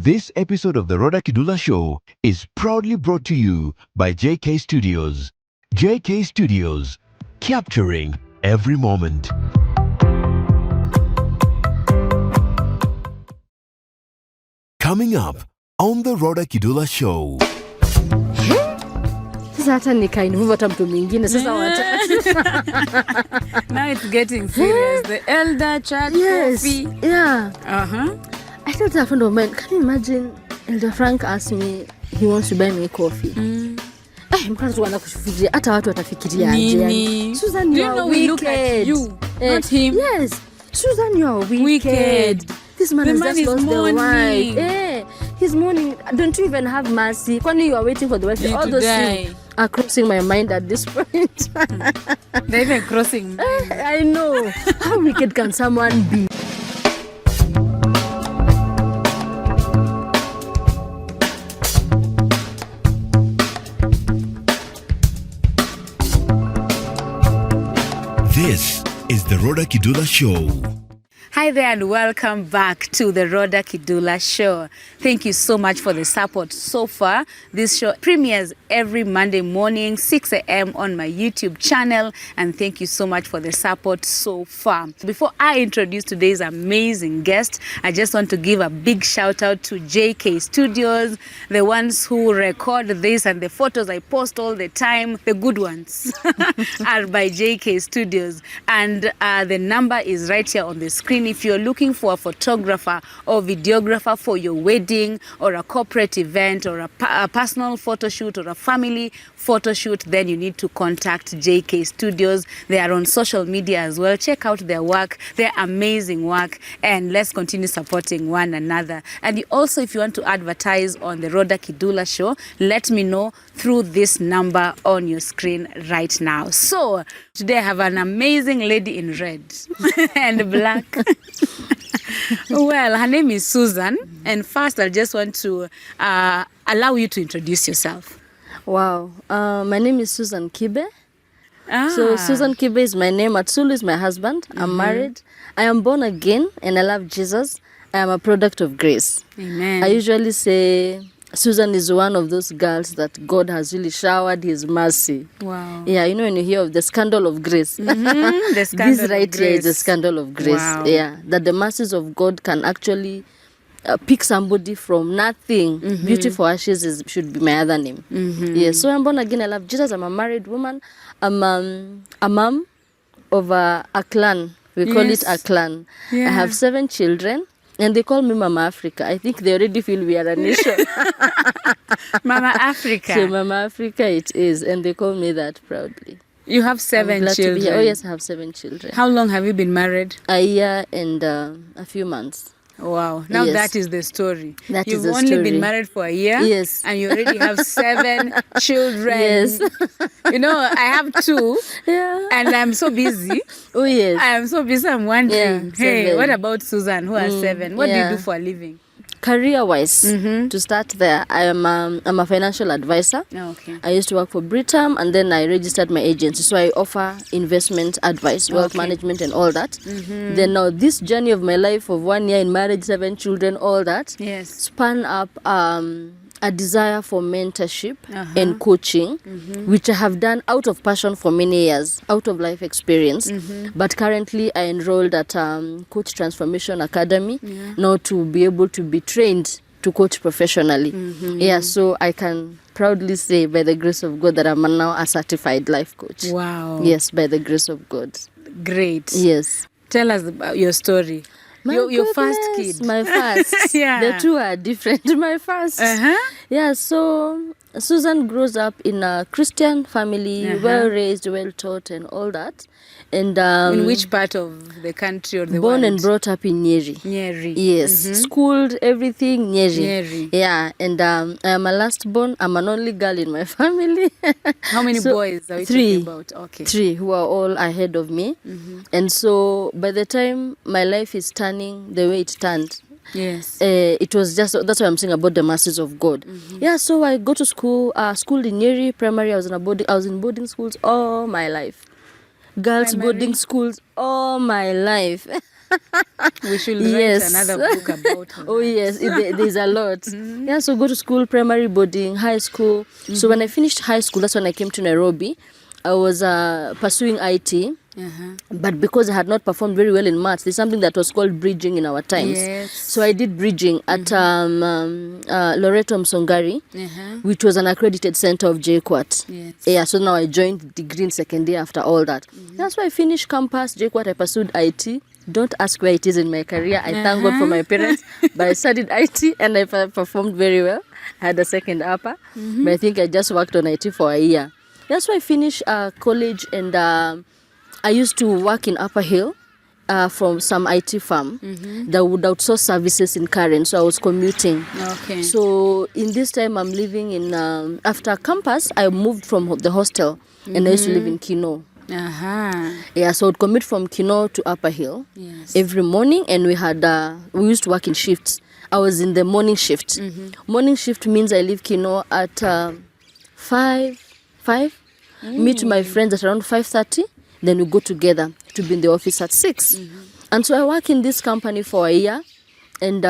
This episode of the Rawder Kidula Show is proudly brought to you by JK Studios. JK Studios, capturing every moment. Coming up on the Rawder Kidula Show. Sasa nikainivu hata mtu mwingine sasa Now it's getting serious. The elder chat coffee. Yeah. I thought a friend of mine, can you imagine Elder Frank asked me he wants to buy me coffee. Mkazi wana kufikiria hata watu watafikiria aje yani. Susan, you are wicked. Look at you, not him. Yes. Susan, you are wicked. This man has just lost the wife. He's mourning. Don't you even have mercy? When you are waiting for the wife, all those things are crossing my mind at this point. They're even crossing. I know. How wicked can someone be? This is the Rawder Kidula Show. Hi there and welcome back to the Rawder Kidula Show. Thank you so much for the support so far. This show premieres every Monday morning, 6 a.m. on my YouTube channel, and thank you so much for the support so far. Before I introduce today's amazing guest, I just want to give a big shout out to JK Studios, the ones who record this and the photos I post all the time, the good ones are by JK Studios. And the number is right here on the screen. If you're looking for a photographer or videographer for your wedding or a corporate event or a personal photo shoot or a family photo shoot, then you need to contact JK Studios. They are on social media as well. Check out their work, their amazing work, and let's continue supporting one another. And also, if you want to advertise on the Rawder Kidula Show, let me know through this number on your screen right now. So today I have an amazing lady in red and black. Well, her name is Susan, and first I just want to allow you to introduce yourself. Wow. My name is Susan Kibe. So Susan Kibe is my name. Atsulu is my husband. I'm married. I am born again and I love Jesus. I am a product of grace. Amen. I usually say Susan is one of those girls that God has really showered his mercy. Wow. Yeah, you know when you hear of the scandal of grace. The scandal this right of here grace. is the scandal of grace. Wow. Yeah, that the mercies of God can actually pick somebody from nothing. Beauty for ashes should be my other name. Yeah, so I'm born again. I love Jesus. I'm a married woman. I'm a mom of a clan. We call it a clan. Yeah. I have 7 children. And they call me Mama Africa. I think they already feel we are a nation. Mama Africa. So Mama Africa it is. And they call me that proudly. You have 7 children. Oh yes, I have 7 children. How long have you been married? A year and a few months. Wow. Now Yes. that is the story. That You've is the only story. been married for a year. Yes. And you already have 7 children. Yes. You know, I have 2. Yeah. And I'm so busy. Oh yes. I am so busy. I'm wondering, Yeah, hey, 7. what about Susan who has 7? What do you yeah. do for a living? Career-wise, to start there, I'm a financial advisor. Oh, okay. I used to work for Britam and then I registered my agency. So I offer investment advice, wealth management and all that. Then now this journey of my life of 1 year in marriage, 7 children, all that, Yes. span up a desire for mentorship and coaching, which I have done out of passion for many years, out of life experience. But currently I enrolled at Coach Transformation Academy now to be able to be trained to coach professionally. Yeah, so I can proudly say by the grace of God that I'm now a certified life coach. Wow. Yes, by the grace of God. Great. Yes. Tell us about your story. Your first goodness, kid. My first. Yeah. The two are different. My first. Yeah, so Susan grows up in a Christian family, well raised, well taught, and all that. And in which part of the country or the born world? and brought up in Nyeri. Nyeri. Yes, schooled, everything, Nyeri. Nyeri. Yeah, and I am a last born. I'm an only girl in my family. How many boys are we 3. talking about? Okay. 3 who are all ahead of me. And so by the time my life is turning the way it turned, Yes. it was just, that's what I'm saying about the mercies of God. Yeah, so I go to school, schooled in Nyeri, primary. I was in boarding schools all my life. Girls' boarding schools all my life. We should write another book about her. Oh, yes, there's a lot. Yeah, so go to school, primary, boarding, high school. So when I finished high school, that's when I came to Nairobi. I was pursuing IT. But because I had not performed very well in maths, there's something that was called bridging in our times. Yes. So I did bridging at Loreto Msongari, which was an accredited center of JKUAT. Yes. Yeah, so now I joined degree in second year after all that. That's why I finished campus, JKUAT, I pursued IT. Don't ask where it is in my career. I thank God for my parents. But I studied IT and I performed very well. I had a second upper. But I think I just worked on IT for a year. That's why I finished college and I used to work in Upper Hill from some IT firm that would outsource services in Karen. So I was commuting. Okay. So in this time I'm living in, after campus, I moved from the hostel and I used to live in Kino. Yeah, so I would commute from Kino to Upper Hill every morning, and we used to work in shifts. I was in the morning shift. Morning shift means I leave Kino at 5, meet my friends at around 5:30, then we go together to be in the office at 6. And so I work in this company for a year, and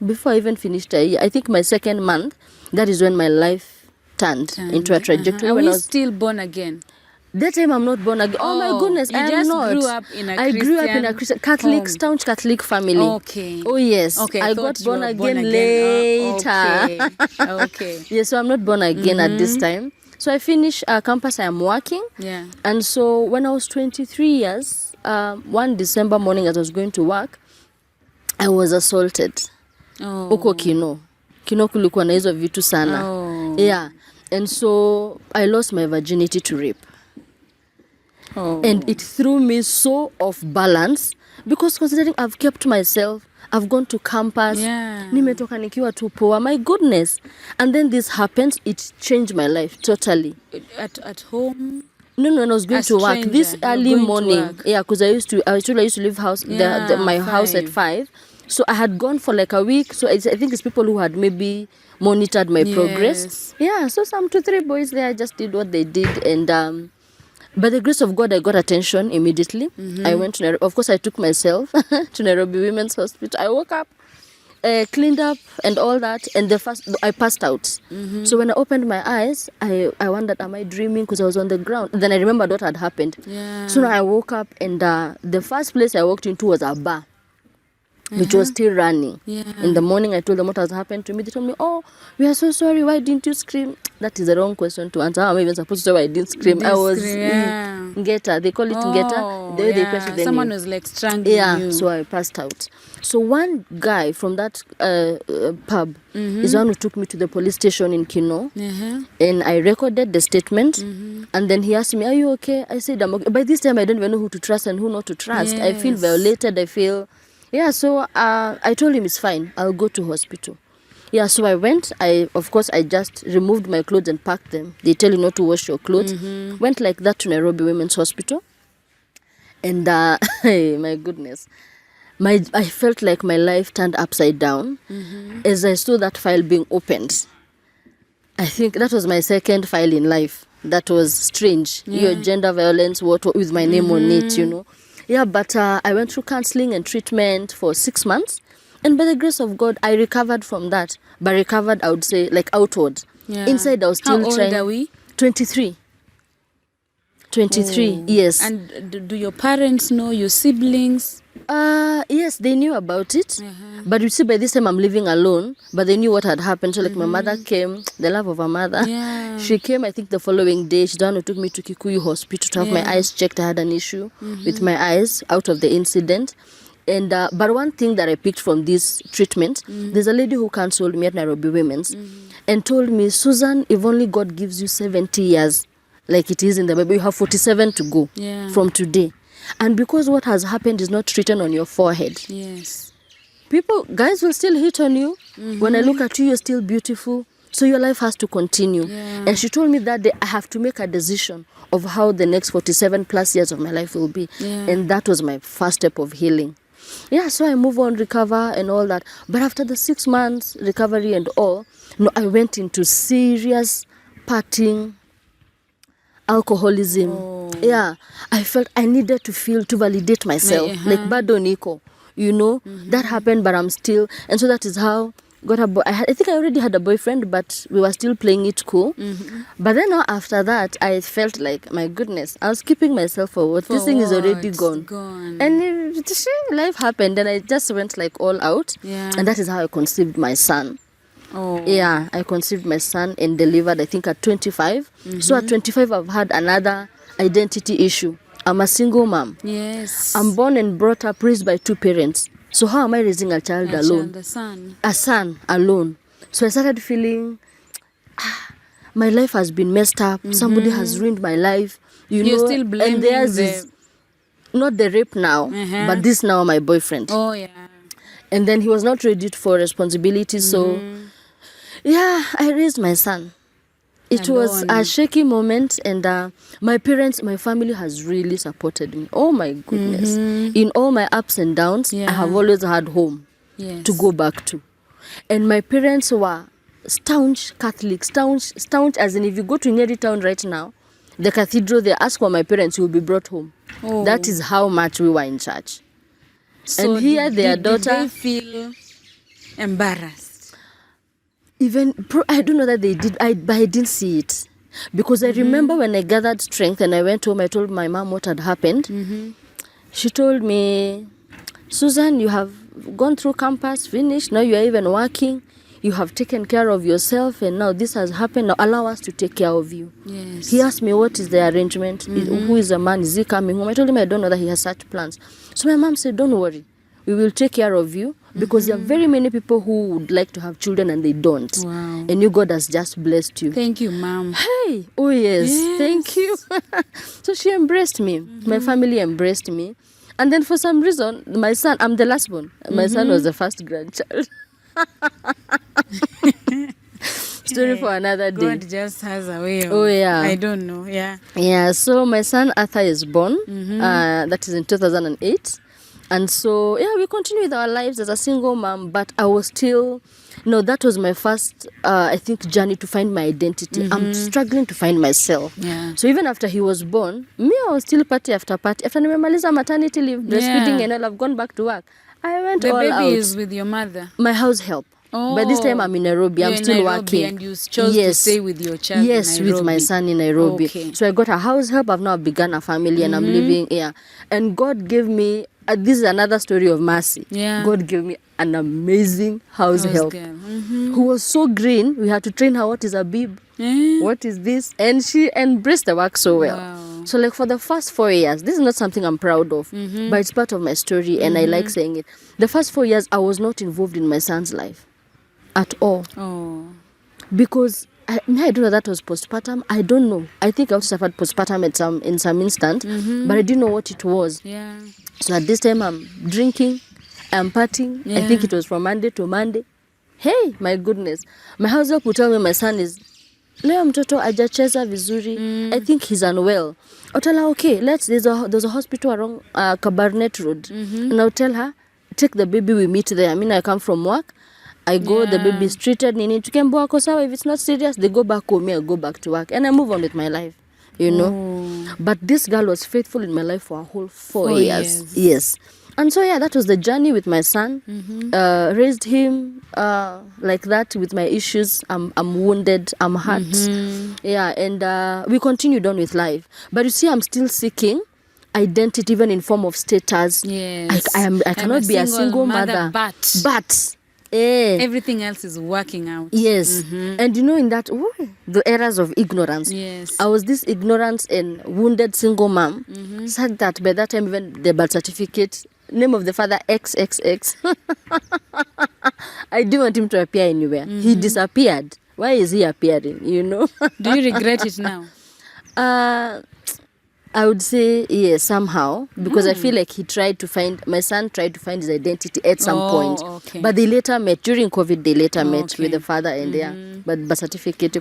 before I even finished a year, I think my second month, that is when my life turned into a trajectory. Are you still born again? That time I'm not born again. Oh my goodness, you I just am not. grew up in a I grew up in a Christian Catholic, staunch Catholic family. Okay. Oh yes. Okay. I got born again later. Okay. Yeah, so I'm not born again at this time. So I finished campus. I am working. Yeah. And so when I was 23 years, one December morning as I was going to work, I was assaulted. Uko Kino kulikuwa na hizo vitu sana. Yeah. And so I lost my virginity to rape. And it threw me so off balance, because considering I've kept myself, I've gone to campus, nimetoka nikiwa tu poa, my goodness. And then this happens, it changed my life totally. At home? No, when I was going to work this early morning. Yeah, because I used to leave my house at 5. So I had gone for like a week. So I think it's people who had maybe monitored my progress. Yeah, so some 2-3 boys there just did what they did, and by the grace of God, I got attention immediately. I went to Nairobi. Of course, I took myself to Nairobi Women's Hospital. I woke up, cleaned up and all that, and I passed out. So when I opened my eyes, I wondered, am I dreaming? Because I was on the ground. Then I remembered what had happened. So now I woke up, and the first place I walked into was a bar, which was still running. In the morning, I told them what has happened to me. They told me, oh, we are so sorry. Why didn't you scream? That is the wrong question to answer. How am I even supposed to say why I didn't scream? I was ngeta. They call it ngeta. They press it. Someone was like strangling you. So I passed out. So one guy from that pub is one who took me to the police station in Kino. And I recorded the statement. And then he asked me, are you okay? I said, I'm okay. By this time, I don't even know who to trust and who not to trust. I feel violated. I feel... Yeah, so I told him it's fine. I'll go to hospital. Yeah, so I went. Of course, I just removed my clothes and packed them. They tell you not to wash your clothes. Went like that to Nairobi Women's Hospital. And my goodness, I felt like my life turned upside down as I saw that file being opened. I think that was my second file in life. That was strange. Your gender violence, what with my name on it, you know. Yeah, but I went through counseling and treatment for 6 months. And by the grace of God, I recovered from that. But recovered, I would say, like outward. Inside, I was still trying. How old are we? 23. 23, yes. And do your parents know, your siblings? Yes, they knew about it. But you see, by this time, I'm living alone. But they knew what had happened. So, like, my mother came, the love of a mother. She came, I think, the following day. She took me to Kikuyu Hospital to have my eyes checked. I had an issue with my eyes out of the incident. And but one thing that I picked from this treatment, there's a lady who counseled me at Nairobi Women's and told me, Susan, if only God gives you 70 years, like it is in the Bible, you have 47 to go from today. And because what has happened is not written on your forehead. Guys will still hit on you. When I look at you, you're still beautiful. So your life has to continue. And she told me that day I have to make a decision of how the next 47 plus years of my life will be. And that was my first step of healing. Yeah, so I move on, recover and all that. But after the 6 months recovery and all, I went into serious partying, alcoholism. Yeah, I felt I needed to validate myself. Like, bado niko, that happened, but I'm still. And so that is how got a boy. I think I already had a boyfriend, but we were still playing it cool. But then now after that, I felt like, my goodness, I was keeping myself for what? This thing is already gone. And life happened, and I just went like all out. Yeah. And that is how I conceived my son. Oh. Yeah, I conceived my son and delivered, I think, at 25. So at 25, I've had another identity issue. I'm a single mom. Yes. I'm born and brought up, raised by two parents. So how am I raising a child alone? A son alone. So I started feeling, my life has been messed up. Somebody has ruined my life. You're still blaming and theirs is not the rape now, but this now my boyfriend. Oh, yeah. And then he was not ready for responsibility. So, yeah, I raised my son. It was a shaky moment, and my parents, my family has really supported me. Oh my goodness. In all my ups and downs, I have always had home to go back to. And my parents were staunch Catholics, staunch as in if you go to Nyeri town right now, the cathedral, they ask for my parents, you will be brought home. Oh. That is how much we were in church. So and here their daughter... Did they feel embarrassed? Even, I don't know that they did, but I didn't see it. Because I remember when I gathered strength and I went home, I told my mom what had happened. She told me, Susan, you have gone through campus, finished, now you are even working. You have taken care of yourself, and now this has happened. Now allow us to take care of you. Yes. He asked me, what is the arrangement? Who is the man? Is he coming home? I told him I don't know that he has such plans. So my mom said, don't worry. We will take care of you, because there are very many people who would like to have children and they don't. Wow. And you, God has just blessed you. Thank you, Mom. Hey, oh yes. Thank you. So she embraced me. My family embraced me. And then for some reason, my son, I'm the last one. My son was the first grandchild. Story for another day. God just has a way of, I don't know. Yeah, so my son Arthur is born. That is in 2008. And so, we continue with our lives as a single mom, but I was still, that was my first, I think, journey to find my identity. I'm struggling to find myself. Yeah. So even after he was born, I was still party after party. After nimemaliza maternity leave, breastfeeding and all, I've gone back to work. I went all out. The baby is with your mother? My house help. Oh. By this time I'm in Nairobi. I'm still working. And you chose to stay with your child in Nairobi. With my son in Nairobi. Okay. So I got a house help. I've now begun a family and I'm living here. And God gave me, this is another story of mercy. Yeah. God gave me an amazing house help who was so green. We had to train her, what is a bib? What is this? And she embraced the work so well. Wow. So like for the first 4 years, this is not something I'm proud of, but it's part of my story and I like saying it. The first 4 years, I was not involved in my son's life at all. Oh. Because I don't know that was postpartum. I don't know. I think I also suffered postpartum in some instant, but I didn't know what it was. Yeah. So at this time, I'm drinking, I'm partying. I think it was from Monday to Monday. Hey, my goodness. My husband would tell me my son is, leo mtoto hajacheza vizuri. I think he's unwell. I'll tell her, okay, there's a hospital around Kabarnet Road. And I'll tell her, take the baby, we meet there. I mean, I come from work. I go, the baby is treated, nini, tukemboa ko sawa, if it's not serious, they go back home, I go back to work. And I move on with my life, But this girl was faithful in my life for a whole 4 years. Yes. And so, that was the journey with my son. Raised him like that with my issues. I'm wounded, I'm hurt. And we continued on with life. But you see, I'm still seeking identity, even in form of status. Yes. I cannot be a single mother. But everything else is working out. Yes. And in that, the eras of ignorance. Yes. I was this ignorant and wounded single mom. Said that by that time, even the birth certificate, name of the father, XXX. I didn't want him to appear anywhere. He disappeared. Why is he appearing, Do you regret it now? I would say yes, somehow, because I feel like my son tried to find his identity at some point. Okay. But they later met, during COVID, met with the father and but birth certificate,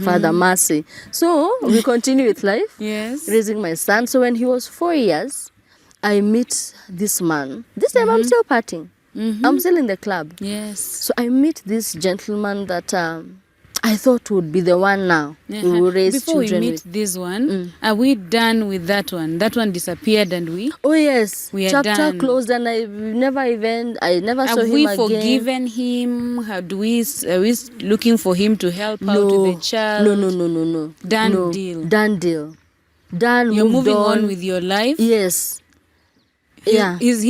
Father Mercy. So we continue with life, raising my son. So when he was 4 years, I meet this man. This time I'm still partying. I'm still in the club. Yes. So I meet this gentleman that I thought would be the one now. We will raise Before children we meet with. this one, are we done with that one? That one disappeared and we? Oh yes, We are chapter done. closed, and I never saw Have him we again. forgiven him? Are we looking for him to help out with the child? No. Done deal. Done deal. Done. You're moved moving on with your life? Yes. Yeah. Is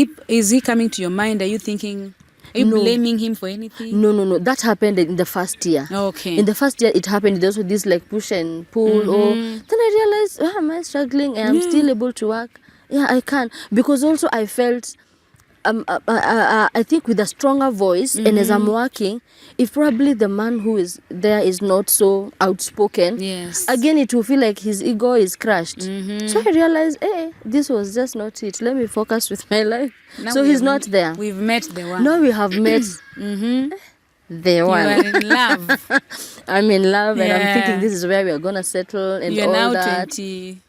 he coming to your mind? Are you thinking, are you blaming him for anything? No. That happened in the first year. Okay. In the first year, it happened. There's also this like push and pull. Then I realized, am I struggling? I'm still able to work. Yeah, I can. Because also I felt, I think with a stronger voice, and as I'm working, if probably the man who is there is not so outspoken, Yes. again it will feel like his ego is crushed. So I realized, this was just not it. Let me focus with my life. Now So he's not there. We've met the one. Now we have met the You one. are in love. I'm in love, and I'm Yeah. thinking this is where we are gonna settle and You're all now that. 28,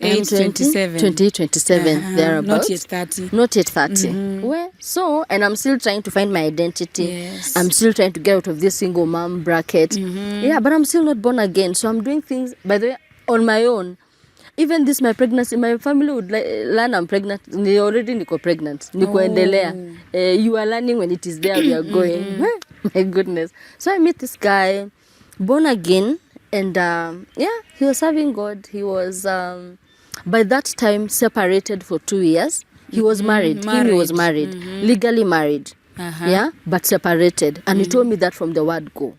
I'm 27. 27, thereabouts. Not yet 30. Not yet 30. Well, so, and I'm still trying to find my identity. Yes. I'm still trying to get out of this single mom bracket. Yeah, but I'm still not born again. So I'm doing things, by the way, on my own. Even this, my pregnancy, my family would learn I'm pregnant. Already niko pregnant. Niko endelea. You are learning when it is there, we are going. My goodness. So I met this guy, born again. And he was serving God. He was, by that time, separated for 2 years. He was married. He was married. Legally married. Yeah, but separated. And he told me that from the word go.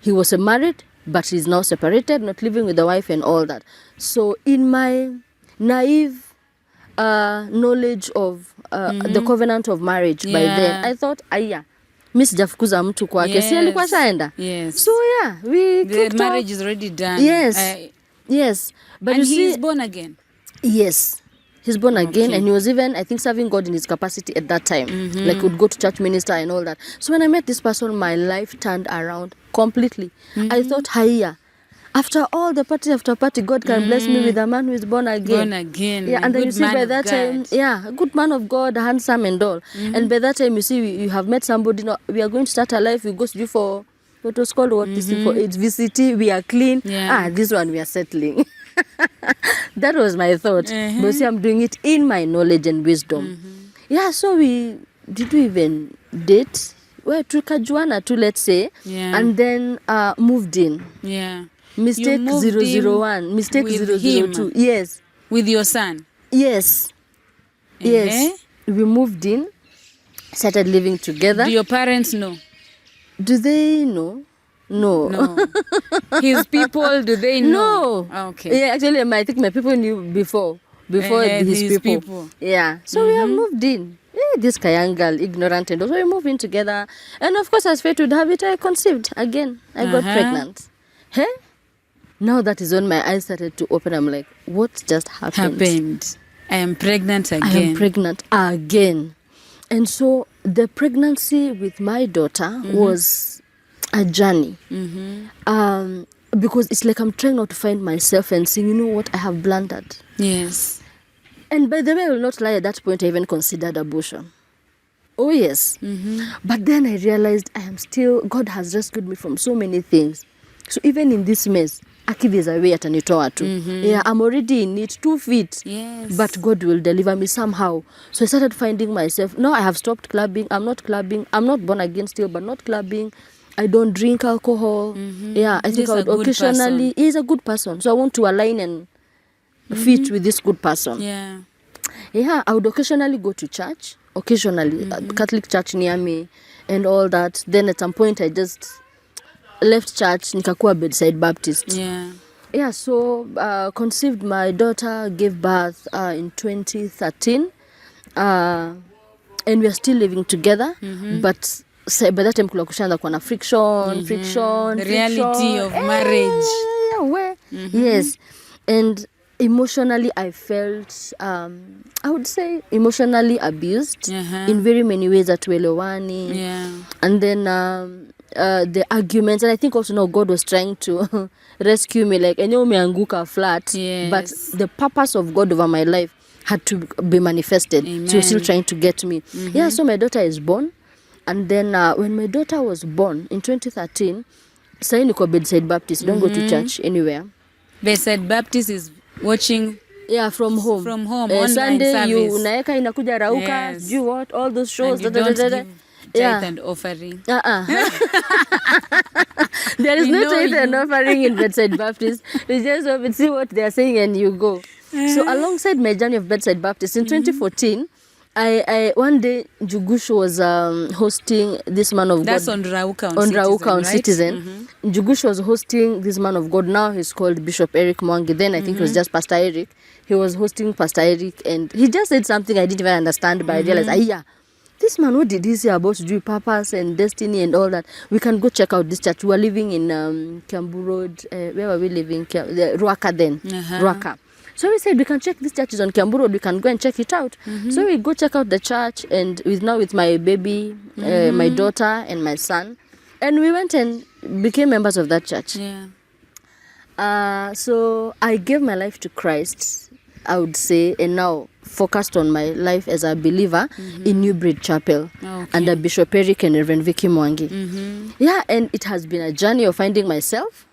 He was married, but he's now separated, not living with the wife and all that. So in my naive knowledge of the covenant of marriage by then, I thought, mi sijafukuza mtu kwake. Si alikuwa shaenda? Yes. So yeah, we The kicked marriage off. is already done. Yes. Yes. But And you he is see, born again. yes. He's born again, Okay. and he was even, I think, serving God in his capacity at that time. Like, would go to church minister and all that. So when I met this person, my life turned around completely. I thought, hiya, after all the party after party, God can bless me with a man who is born again. Born again. Yeah, and then Good you see man by of that time, God. a good man of God, handsome and all. And by that time, you see, you have met somebody. No, we are going to start a life. We go to do for what was called this thing for its VCT. We are clean. Yeah. This one we are settling. That was my thought. But see, I'm doing it in my knowledge and wisdom. Yeah, so did we even date? Well, tukajuana too, let's say, Yeah. and then moved in. Yeah. Mistake You moved 001, mistake with 002. him. Yes. With your son. Yes. Yes. We moved in, started living together. Do your parents know? Do they know? No. No. His people, do they know? No. Okay. Yeah, actually, I think my people knew before his people. Yeah. So we have moved in. This Kayan girl, ignorant, and also we moved in together. And of course, as fate would have it, I conceived again. I got pregnant. Hey? Now that is when my eyes started to open. I'm like, what just happened? I am pregnant again. I am pregnant again. And so the pregnancy with my daughter was a journey. Because it's like I'm trying not to find myself and saying, you know what, I have blundered. Yes. And by the way, I will not lie, at that point I even considered abortion. Oh yes. But then I realized God has rescued me from so many things. So even in this mess, there's a way atanitoa tu. Yeah, I'm already in it, 2 feet. Yes. But God will deliver me somehow. So I started finding myself. Now I have stopped clubbing. I'm not clubbing. I'm not born again still, but not clubbing. I don't drink alcohol. Yeah, I think He's I a would good occasionally. person. He's a good person. So I want to align and fit with this good person. Yeah. Yeah, I would occasionally go to church. Occasionally, Catholic church near me and all that. Then at some point I just left church, nikakuwa bedside Baptist. Yeah. Yeah, so conceived my daughter, gave birth in 2013. And we are still living together. But by that time kula kushaanza kuwa na friction. The reality of marriage. Yes. And emotionally, I felt, I would say, emotionally abused in very many ways at Welewani. Yeah. And then the arguments. And I think also now God was trying to rescue me. Like, enyewe umeanguka flat. Yes. But the purpose of God over my life had to be manifested. Amen. So he's still trying to get me. Yeah, so my daughter is born. And then when my daughter was born in 2013, Sahi niko Bedside Baptist. Don't go to church anywhere. Bedside Baptist is watching from home. From home, online Sunday service. you unaeka inakuja Rauka, Yes. do what? All those shows. And you don't give tithe and offering. There is We no know tithe and you. offering in Bedside Baptist. You just hope and see what they are saying and you go. So alongside my journey of Bedside Baptist in 2014, I one day Njugushu was hosting this man of That's God. on Rauka on On Citizen, Rauka on right? Citizen. Njugushu was hosting this man of God. Now he's called Bishop Eric Mwangi. Then I think it was just Pastor Eric. He was hosting Pastor Eric and he just said something I didn't even understand, but I realized, this man, what did he say about to do purpose and destiny and all that? We can go check out this church. We were living in Kiambu Road. Where were we living? Ruaka then. Ruaka. So we said we can check this church is on Kiambu Road. We can go and check it out. So we go check out the church and with my baby, my daughter and my son. And we went and became members of that church. Yeah. So I gave my life to Christ, I would say, and now focused on my life as a believer in New Breed Chapel under Bishop Eric and Reverend Vicky Mwangi. Yeah, and it has been a journey of finding myself.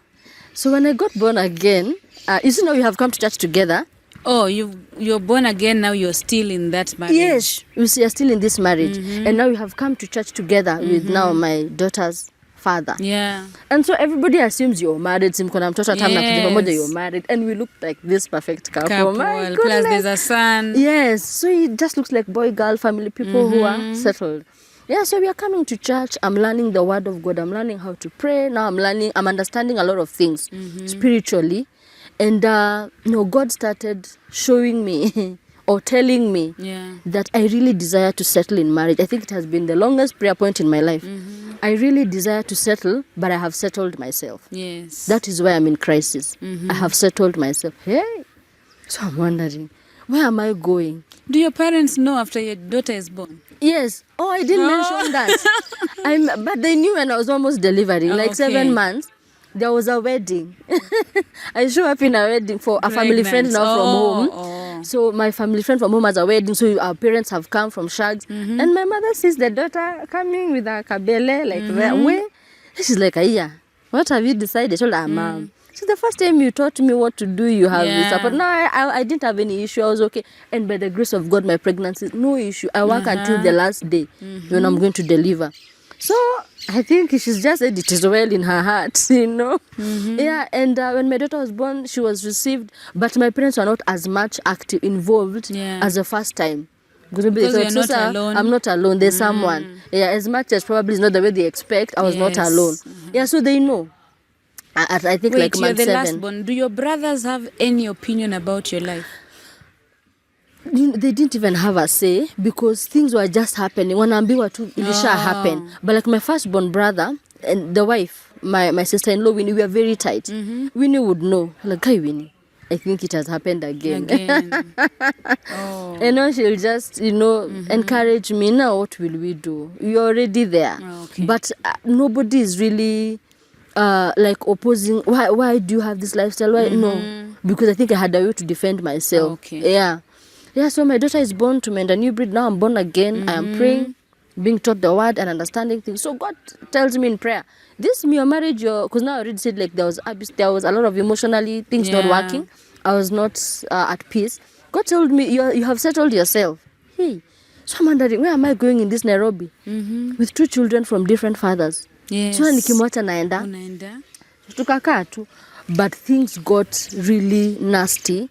So when I got born again, you see now we have come to church together. Oh, you're born again now. You're still in that marriage. Yes, you see, you're still in this marriage, and now we have come to church together with now my daughter's father. Yeah. And so everybody assumes you're married. Simkona mtoto atamna Yes. pamoja you're married, and we look like this perfect couple. My Plus goodness. there's a son. Yes, so it just looks like boy, girl, family, people who are settled. Yeah, so we are coming to church. I'm learning the word of God. I'm learning how to pray. Now I'm understanding a lot of things spiritually. And, God started showing me or telling me that I really desire to settle in marriage. I think it has been the longest prayer point in my life. I really desire to settle, but I have settled myself. Yes. That is why I'm in crisis. I have settled myself. Hey, so I'm wondering, where am I going? Do your parents know after your daughter is born? Yes. Oh, I didn't mention that. But they knew when I was almost delivering, like 7 months. There was a wedding. I show up in a wedding for a family friend now from home. So my family friend from home has a wedding. So our parents have come from Shags. And my mother sees the daughter coming with a kabele, like that way. She's like, what have you decided? I told her, Mom. So the first time you taught me what to do, you have this support. No, I didn't have any issue. I was okay. And by the grace of God, my pregnancy, no issue. I work until the last day when I'm going to deliver. So I think she's just said it is well in her heart, Yeah, and when my daughter was born, she was received, but my parents were not as much involved as the first time. Because you're not alone. I'm not alone. There's someone. Yeah, as much as probably it's not the way they expect, I was not alone. Yeah, so they know. I think Wait, like you're month the 7. last born. Do your brothers have any opinion about your life? They didn't even have a say because things were just happening. Wanaambiwa tu ilisha happen. But like my firstborn brother and the wife, my sister-in-law Winnie, we are very tight. Winnie would know. Like, hi Winnie, I think it has happened again. And now she'll just, encourage me. Now what will we do? You're already there. But nobody is really like opposing. Why do you have this lifestyle? Why? No. Because I think I had a way to defend myself. Yeah, so my daughter is born to mend a new breed. Now I'm born again. I am praying, being taught the word and understanding things. So God tells me in prayer, this your marriage, because now I already said like there was a lot of emotionally things not working. I was not at peace. God told me, you have settled yourself. Hey, so I'm wondering, where am I going in this Nairobi? With 2 children from different fathers. Yes. So nikimwacha naenda. Tukakaa tu. But things got really nasty.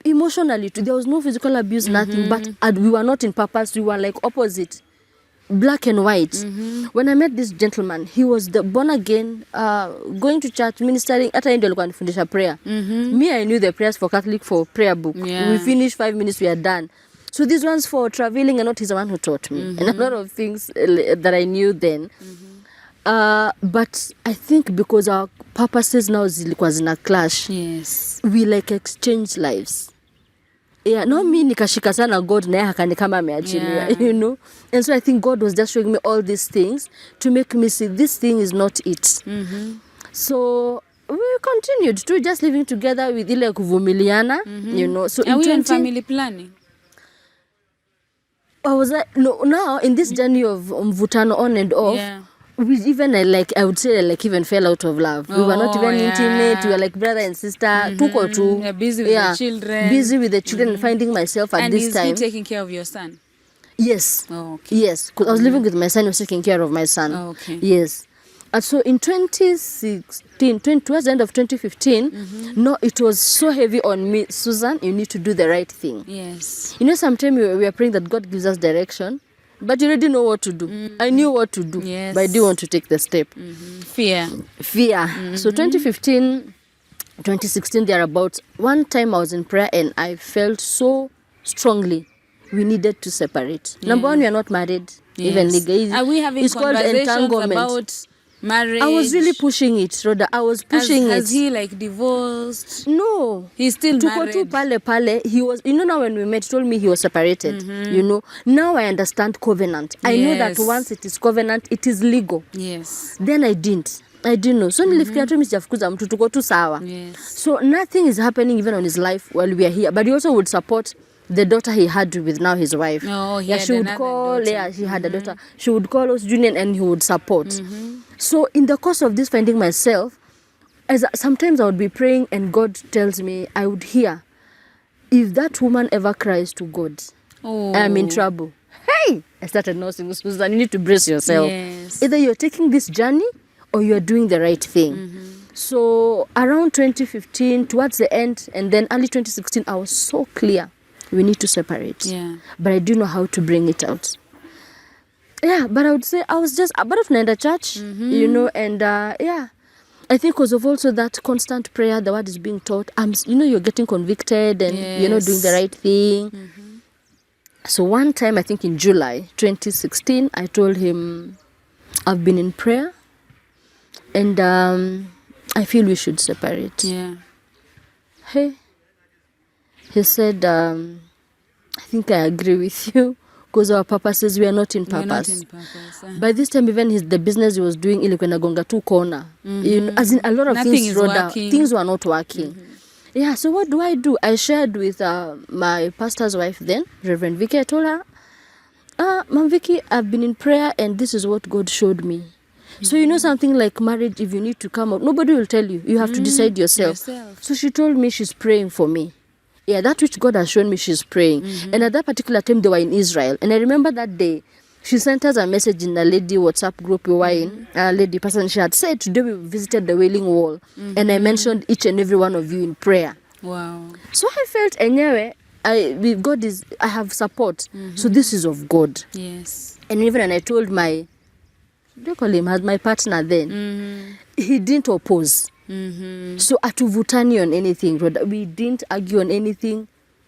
Emotionally too. There was no physical abuse, nothing. But we were not in purpose. We were like opposite. Black and white. When I met this gentleman, he was the born again, going to church, ministering. Hata yeye ndio alikuwa anifundisha prayer. Me, I knew the prayers for Catholic for prayer book. We finished 5 minutes, we are done. So these ones for traveling and not, he's the one who taught me. And a lot of things that I knew then. But I think because our purposes now zilikuwa zina clash, we like exchange lives. Yeah, no me nikashika sana God na yeye akani kama ameachilia, And so I think God was just showing me all these things to make me see this thing is not it. So we continued to just living together with ile kuvumiliana, So are we in family planning? I was now in this journey of mvutano on and off. we even I would say even fell out of love. We were not even intimate. We were like brother and sister. Tuko tu. You're busy with the children. Busy with the children and finding myself at this time. And is he taking care of your son? Yes. Oh, okay. Yes. Because I was living with my son. He was taking care of my son. Oh, okay. Yes. And so in 2016, towards the end of 2015, no, it was so heavy on me. Susan, you need to do the right thing. Yes. You know, sometimes we are praying that God gives us direction. But you already know what to do. I knew what to do, but I didn't want to take the step. Fear. So 2015, 2016, thereabouts, one time I was in prayer and I felt so strongly we needed to separate. Number one, we are not married, even legally. Are we having conversations about marriage? I was really pushing it, Rhoda. I was pushing it. Has he divorced? No. He's still married. Pale. He was, now when we met, he told me he was separated. Now I understand covenant. I know that once it is covenant, it is legal. Yes. Then I didn't know. So nilifikiria tu msijafukuza mtu tuko tu sawa. So nothing is happening even on his life while we are here. But he also would support the daughter he had with now his wife. Oh, she would call. Daughter. Yeah, she had a daughter. She would call us Junior and he would support. So in the course of this finding myself, sometimes I would be praying and God tells me, I would hear, if that woman ever cries to God, I am in trouble. Hey! I started nursing. Susan, you need to brace yourself. Yes. Either you're taking this journey or you're doing the right thing. So around 2015, towards the end, and then early 2016, I was so clear. We need to separate. Yeah. But I didn't know how to bring it out. Yeah, but I would say I was just about of Nanda church, and I think because of also that constant prayer, the word is being taught. You're getting convicted and you're not doing the right thing. So one time, I think in July 2016, I told him, I've been in prayer and I feel we should separate. Yeah. Hey. He said, I think I agree with you because our purposes, we are not in purpose. By this time, even the business he was doing, ilikuwa gonga two corner. As in a lot of things were not working. Yeah, so what do? I shared with my pastor's wife then, Reverend Vicky. I told her, Ma'am Vicky, I've been in prayer and this is what God showed me. So something like marriage, if you need to come out, nobody will tell you. You have to decide yourself. So she told me she's praying for me. Yeah, that which God has shown me, she's praying. And at that particular time, they were in Israel. And I remember that day, she sent us a message in a lady WhatsApp group we were in. A lady person, she had said, today we visited the Wailing Wall. And I mentioned each and every one of you in prayer. Wow. So I felt, anyway, I have support. So this is of God. Yes. And even when I told my partner then, he didn't oppose. So atuvutani on anything, we didn't argue on anything.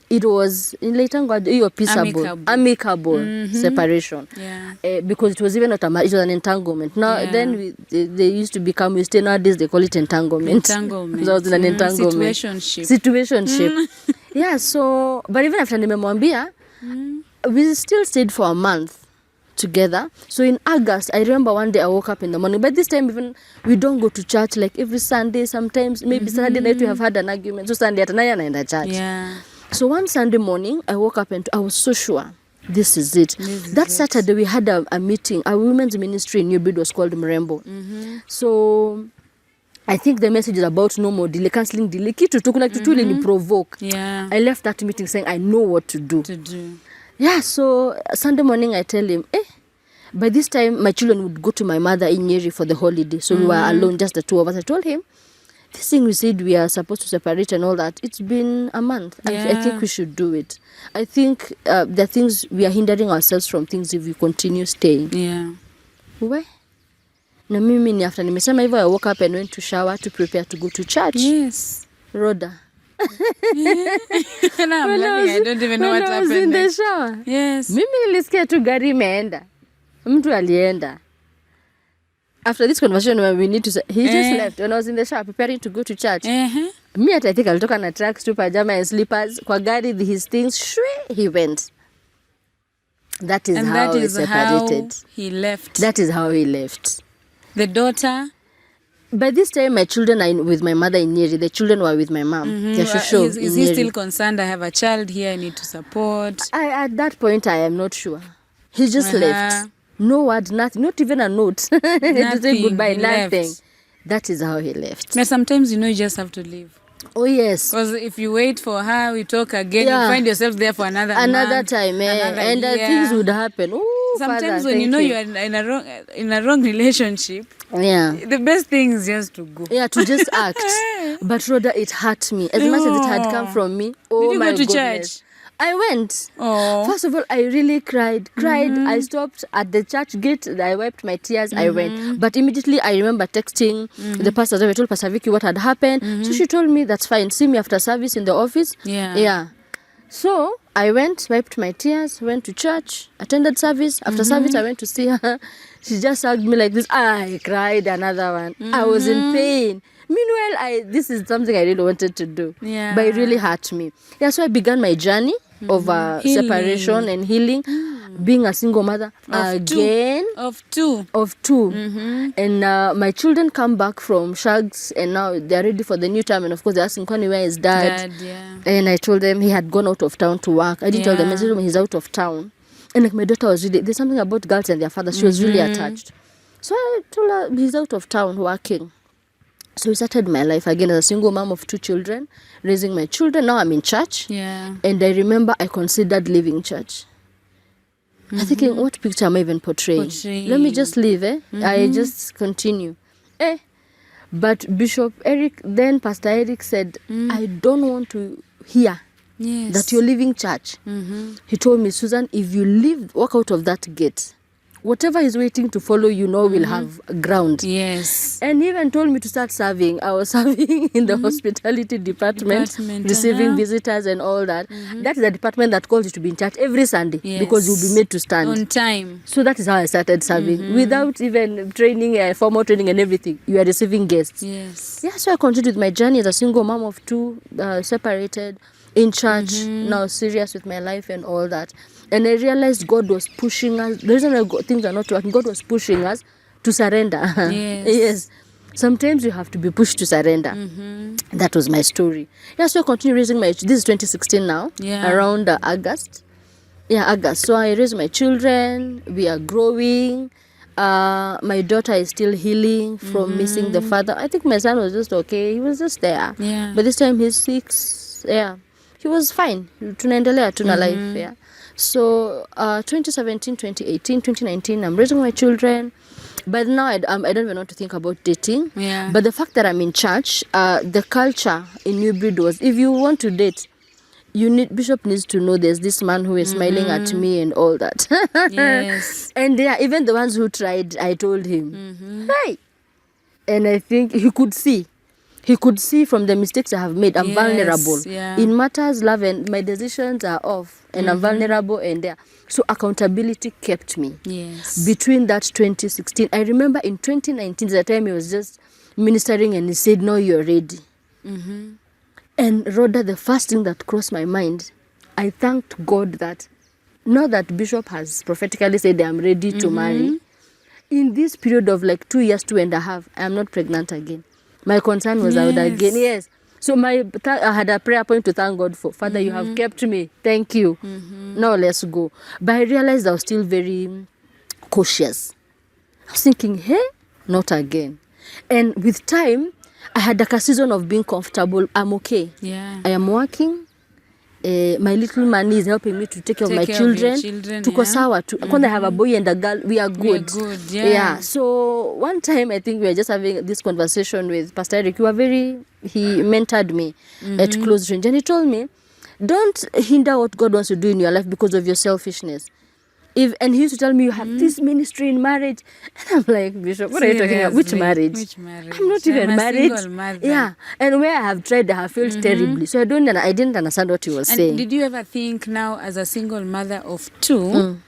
It was in later peaceable, amicable separation. Yeah. Because it was even not it was an entanglement. Now then they used to become nowadays they call it entanglement. So it was an entanglement. Situationship. Yeah. So but even after nimemwambia, we still stayed for a month together. So in August, I remember one day I woke up in the morning. But this time even we don't go to church like every Sunday. Sometimes maybe Saturday night we have had an argument. So Sunday at night in the church. Yeah. So one Sunday morning I woke up and I was so sure this is it. That Saturday we had a meeting. Our women's ministry in New Bid was called Mrembo. So I think the message is about no more delay, cancelling delay. Kitu tu provoke. Yeah. I left that meeting saying I know what to do. Yeah, so Sunday morning I tell him, by this time my children would go to my mother in Nyeri for the holiday. So we were alone, just the two of us. I told him, this thing we said we are supposed to separate and all that, it's been a month. I think we should do it. I think the things, we are hindering ourselves from things if we continue staying. Yeah. Why? Na mimi after nimesema hivyo, I woke up and went to shower to prepare to go to church. Yes. Rhoda. And I'm laughing. I don't even know what happened. I was in the shower. Yes. Mimi nilisikia tu gari imeenda. Mtu alienda. After this conversation, we need to say, he just left when I was in the shower preparing to go to church. Me, I think alitoka na tracks to pajama and slippers. Kwa gari, his things, he went. That is how he separated. He left. That is how he left. The daughter. By this time, my children are with my mother in Nyeri. The children were with my mom. Is he still concerned? I have a child here I need to support. At that point, I am not sure. He just left. No word, nothing, not even a note to say goodbye, he nothing. left. That is how he left. But sometimes, you just have to leave. Oh, yes. Because if you wait for her, we talk again, you find yourself there for another month, time, another and year. things would happen. Ooh, Sometimes Father, when you are in a wrong relationship, the best thing is just to go. Yeah, to just act. But Rhoda, it hurt me. As much as it had come from me. Oh, Did you my go to goodness. church? I went. Oh. First of all, I really cried. I stopped at the church gate. I wiped my tears. I went. But immediately I remember texting the pastor. I told Pastor Vicky what had happened. So she told me, that's fine. See me after service in the office. Yeah. So I went, wiped my tears, went to church, attended service. After service, I went to see her. She just hugged me like this. I cried another one. I was in pain. Meanwhile, this is something I really wanted to do. Yeah. But it really hurt me. Yeah, so I began my journey of separation and healing, being a single mother Of two. And my children come back from Shags, and now they're ready for the new term. And of course, they're asking Kwani, where is dad? And I told them he had gone out of town to work. I didn't tell them. I told them he's out of town. And like my daughter was really, there's something about girls and their fathers. She was really attached. So I told her he's out of town working. So we started my life again as a single mom of 2 children, raising my children. Now I'm in church. Yeah. And I remember I considered leaving church. I'm thinking, what picture am I even portraying? Let me just leave, I just continue. But Bishop Eric, then Pastor Eric said, I don't want to hear that you're leaving church. He told me, Susan, if you walk out of that gate, whatever is waiting to follow you now will have ground. Yes. And he even told me to start serving. I was serving in the hospitality department receiving visitors and all that. That is the department that calls you to be in church every Sunday because you'll be made to stand. On time. So that is how I started serving. Without even training, formal training and everything. You are receiving guests. Yes. Yeah, so I continued with my journey as a single mom of 2, separated, in church, now serious with my life and all that. And I realized God was pushing us. The reason why things are not working, God was pushing us to surrender. Yes. Sometimes you have to be pushed to surrender. That was my story. Yeah, so I continue raising this is 2016 now, around August. Yeah, August. So I raised my children. We are growing. My daughter is still healing from missing the father. I think my son was just okay. He was just there. Yeah. But this time he's 6. Yeah. He was fine. Tunaendelea, tuna life. Yeah. So 2017, 2018, 2019, I'm raising my children. But now I don't even want to think about dating. Yeah. But the fact that I'm in church, the culture in New Breed was, if you want to date, Bishop needs to know there's this man who is smiling at me and all that. Yes. And even the ones who tried, I told him, hey. And I think he could see. He could see from the mistakes I have made, I'm vulnerable. Yeah. In matters, love, and my decisions are off, and I'm vulnerable, and there. So accountability kept me. Yes. Between that 2016, I remember in 2019, the time he was just ministering, and he said, "No, you're ready." And Rhoda, the first thing that crossed my mind, I thanked God that now that Bishop has prophetically said I'm ready to marry, in this period of like 2 years, 2.5, I am not pregnant again. My concern was out again. Yes. So I had a prayer point to thank God for. Father, you have kept me. Thank you. Now let's go. But I realized I was still very cautious. I was thinking, hey, not again. And with time, I had like a season of being comfortable. I'm okay. Yeah. I am working. My little money is helping me to take care of my children. Tuko sawa. When I have a boy and a girl, we are good. Yeah. So one time, I think we were just having this conversation with Pastor Eric. He mentored me at close range. And he told me, don't hinder what God wants to do in your life because of your selfishness. And he used to tell me, you have this ministry in marriage. And I'm like, Bishop, what are you talking about? Which marriage? I'm not even married. Yeah. And where I have tried, I have failed terribly. So I didn't understand what he was saying. Did you ever think now, as a single mother of 2,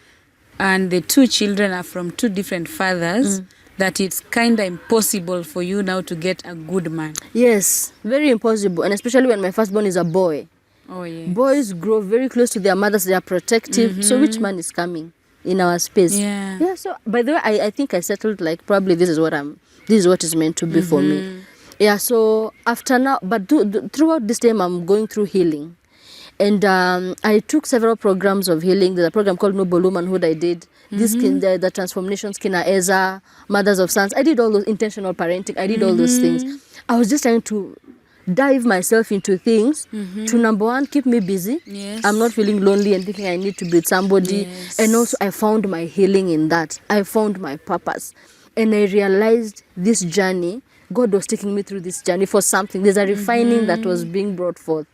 and the 2 children are from 2 different fathers, that it's kind of impossible for you now to get a good man? Yes, very impossible. And especially when my firstborn is a boy. Oh, yes. Boys grow very close to their mothers. They are protective. So which man is coming in our space? Yeah. So by the way, I think I settled like probably this is what is meant to be for me. Yeah. So after now, but throughout this time, I'm going through healing, And I took several programs of healing. There's a program called Noble Womanhood I did. This the Transformation Skinner Eza, Mothers of Sons. I did all those intentional parenting. I did all those things. I was just trying to dive myself into things to, number one, keep me busy. Yes. I'm not feeling lonely and thinking I need to be with somebody. Yes. And also I found my healing in that. I found my purpose. And I realized this journey, God was taking me through this journey for something. There's a refining that was being brought forth.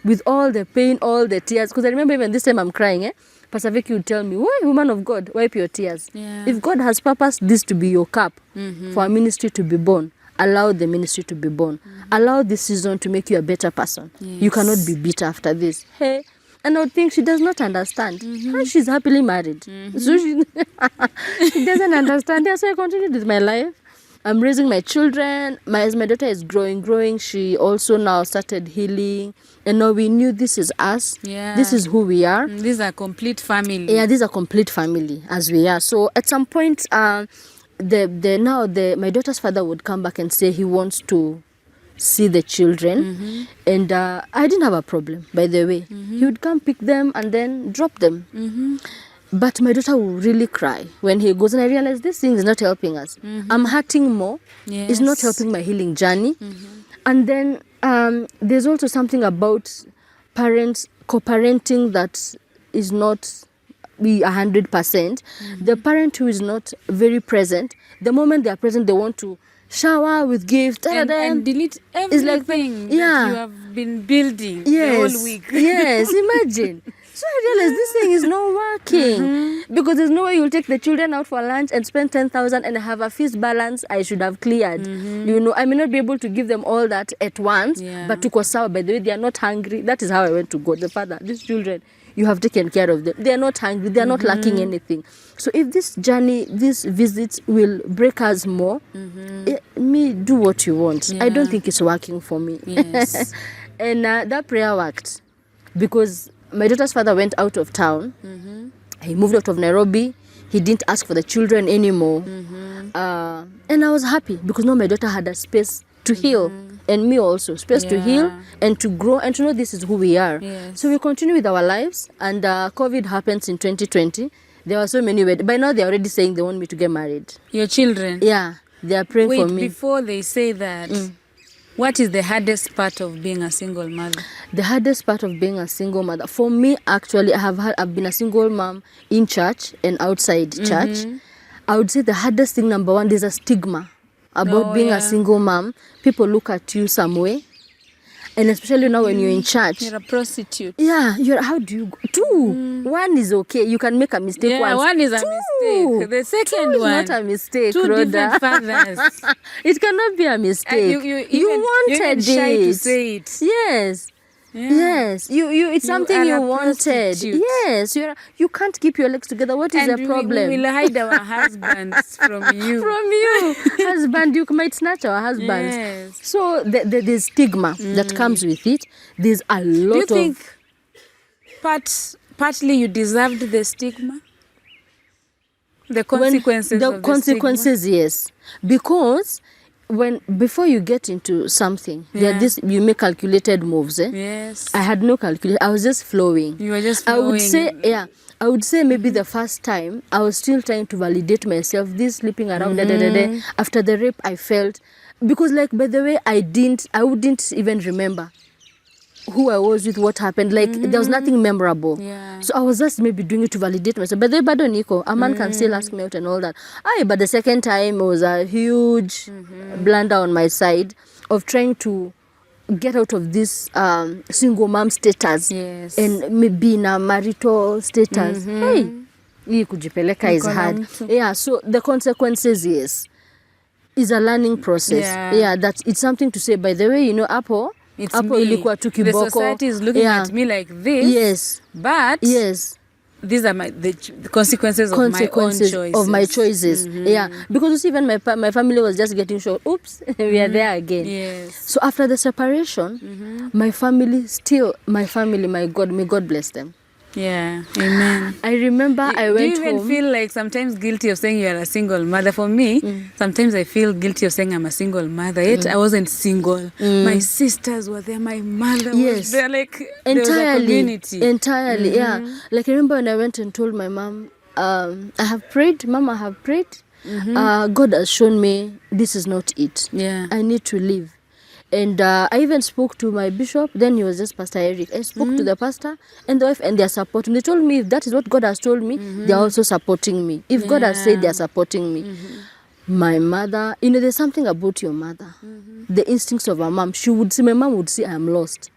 With all the pain, all the tears. Because I remember even this time I'm crying, Pastor Vicky would tell me, why, woman of God, wipe your tears. Yeah. If God has purposed this to be your cup for a ministry to be born, allow the ministry to be born. Allow this season to make you a better person. Yes. You cannot be bitter after this. Hey, and I would think she does not understand. She's happily married. So she doesn't understand. Yeah, so I continued with my life. I'm raising my children. As my daughter is growing, she also now started healing. And now we knew this is us. Yeah. This is who we are. These are complete family. Yeah, this is a complete family as we are. So at some point, my daughter's father would come back and say he wants to see the children. And I didn't have a problem, by the way. He would come pick them and then drop them. But my daughter will really cry when he goes, and I realize this thing is not helping us. I'm hurting more. Yes. It's not helping my healing journey. And then there's also something about parents co-parenting that is not 100%. The parent who is not very present, the moment they are present, they want to shower with gifts and delete everything that you have been building the whole week. Yes, imagine. So I realized this thing is not working because there's no way you'll take the children out for lunch and spend 10,000 and have a feast balance I should have cleared. You know, I may not be able to give them all that at once, but to Kosawa, by the way, they are not hungry. That is how I went to God. The Father, these children, you have taken care of them. They are not hungry. They are not lacking anything. So if this journey, these visits will break us more, me, do what you want. I don't think it's working for me. Yes. And that prayer worked because my daughter's father went out of town. He moved out of Nairobi. He didn't ask for the children anymore. And I was happy because now my daughter had a space to heal. And me also, space to heal and to grow and to know this is who we are. Yes. So we continue with our lives. And COVID happens in 2020. There were so many weddings. By now, they're already saying they want me to get married. Your children? Yeah, they are praying for me. Wait, before they say that, what is the hardest part of being a single mother? The hardest part of being a single mother, for me, actually, I've been a single mom in church and outside church. I would say the hardest thing, number one, there's a stigma about being a single mom. People look at you some way. And especially now when you're in church. You're a prostitute. Yeah, how do you go? Two. One is okay. You can make a mistake once. Yeah, one is a mistake. The second one is not a mistake, two Rawder. different fathers. It cannot be a mistake. You wanted shy it. to say it. Yes. Yeah. Yes, it's something you wanted. Prostitute. Yes, you can't keep your legs together. What is the problem? We will hide our husbands from you. From you, husband, you might snatch our husbands. Yes. So there's stigma that comes with it. There's a lot of. Do you think partly you deserved the stigma? The consequences of the consequences, stigma? yes, because before you get into something, you make calculated moves. Yes. I had no calculation. I was just flowing. You were just flowing. I would say maybe the first time I was still trying to validate myself. This sleeping around after the rape I felt, because by the way I wouldn't even remember who I was with, what happened. There was nothing memorable. Yeah. So I was just maybe doing it to validate myself. But bado niko, a man can still ask me out and all that. But the second time it was a huge blunder on my side of trying to get out of this single mom status. Yes. And maybe in a marital status. Hey, hii kujipeleka is hard. Yeah, so the consequences, yes, is a learning process. Yeah, that it's something to say. By the way, Apple. It's Hapo me. ilikuwa tu kiboko. The society is looking at me like this. Yes. But these are the consequences of my own choices. Of my choices. Yeah. Because even my family was just getting shocked. Oops, we are there again. Yes. So after the separation, my family, my God, may God bless them. Yeah, amen. I remember I went Do you even home. feel like sometimes guilty of saying you are a single mother? For me, sometimes I feel guilty of saying I'm a single mother. Yet I wasn't single. My sisters were there. My mother was there. Like there was a community. Entirely, yeah. Like I remember when I went and told my mom, I have prayed, Mom, I have prayed. God has shown me this is not it. Yeah. I need to leave. And I even spoke to my bishop. Then he was just Pastor Eric. I spoke to the pastor and the wife, and they're supporting. They told me if that is what God has told me, they're also supporting me. If God has said they're supporting me. My mother, there's something about your mother. The instincts of her mom. My mom would say I'm lost.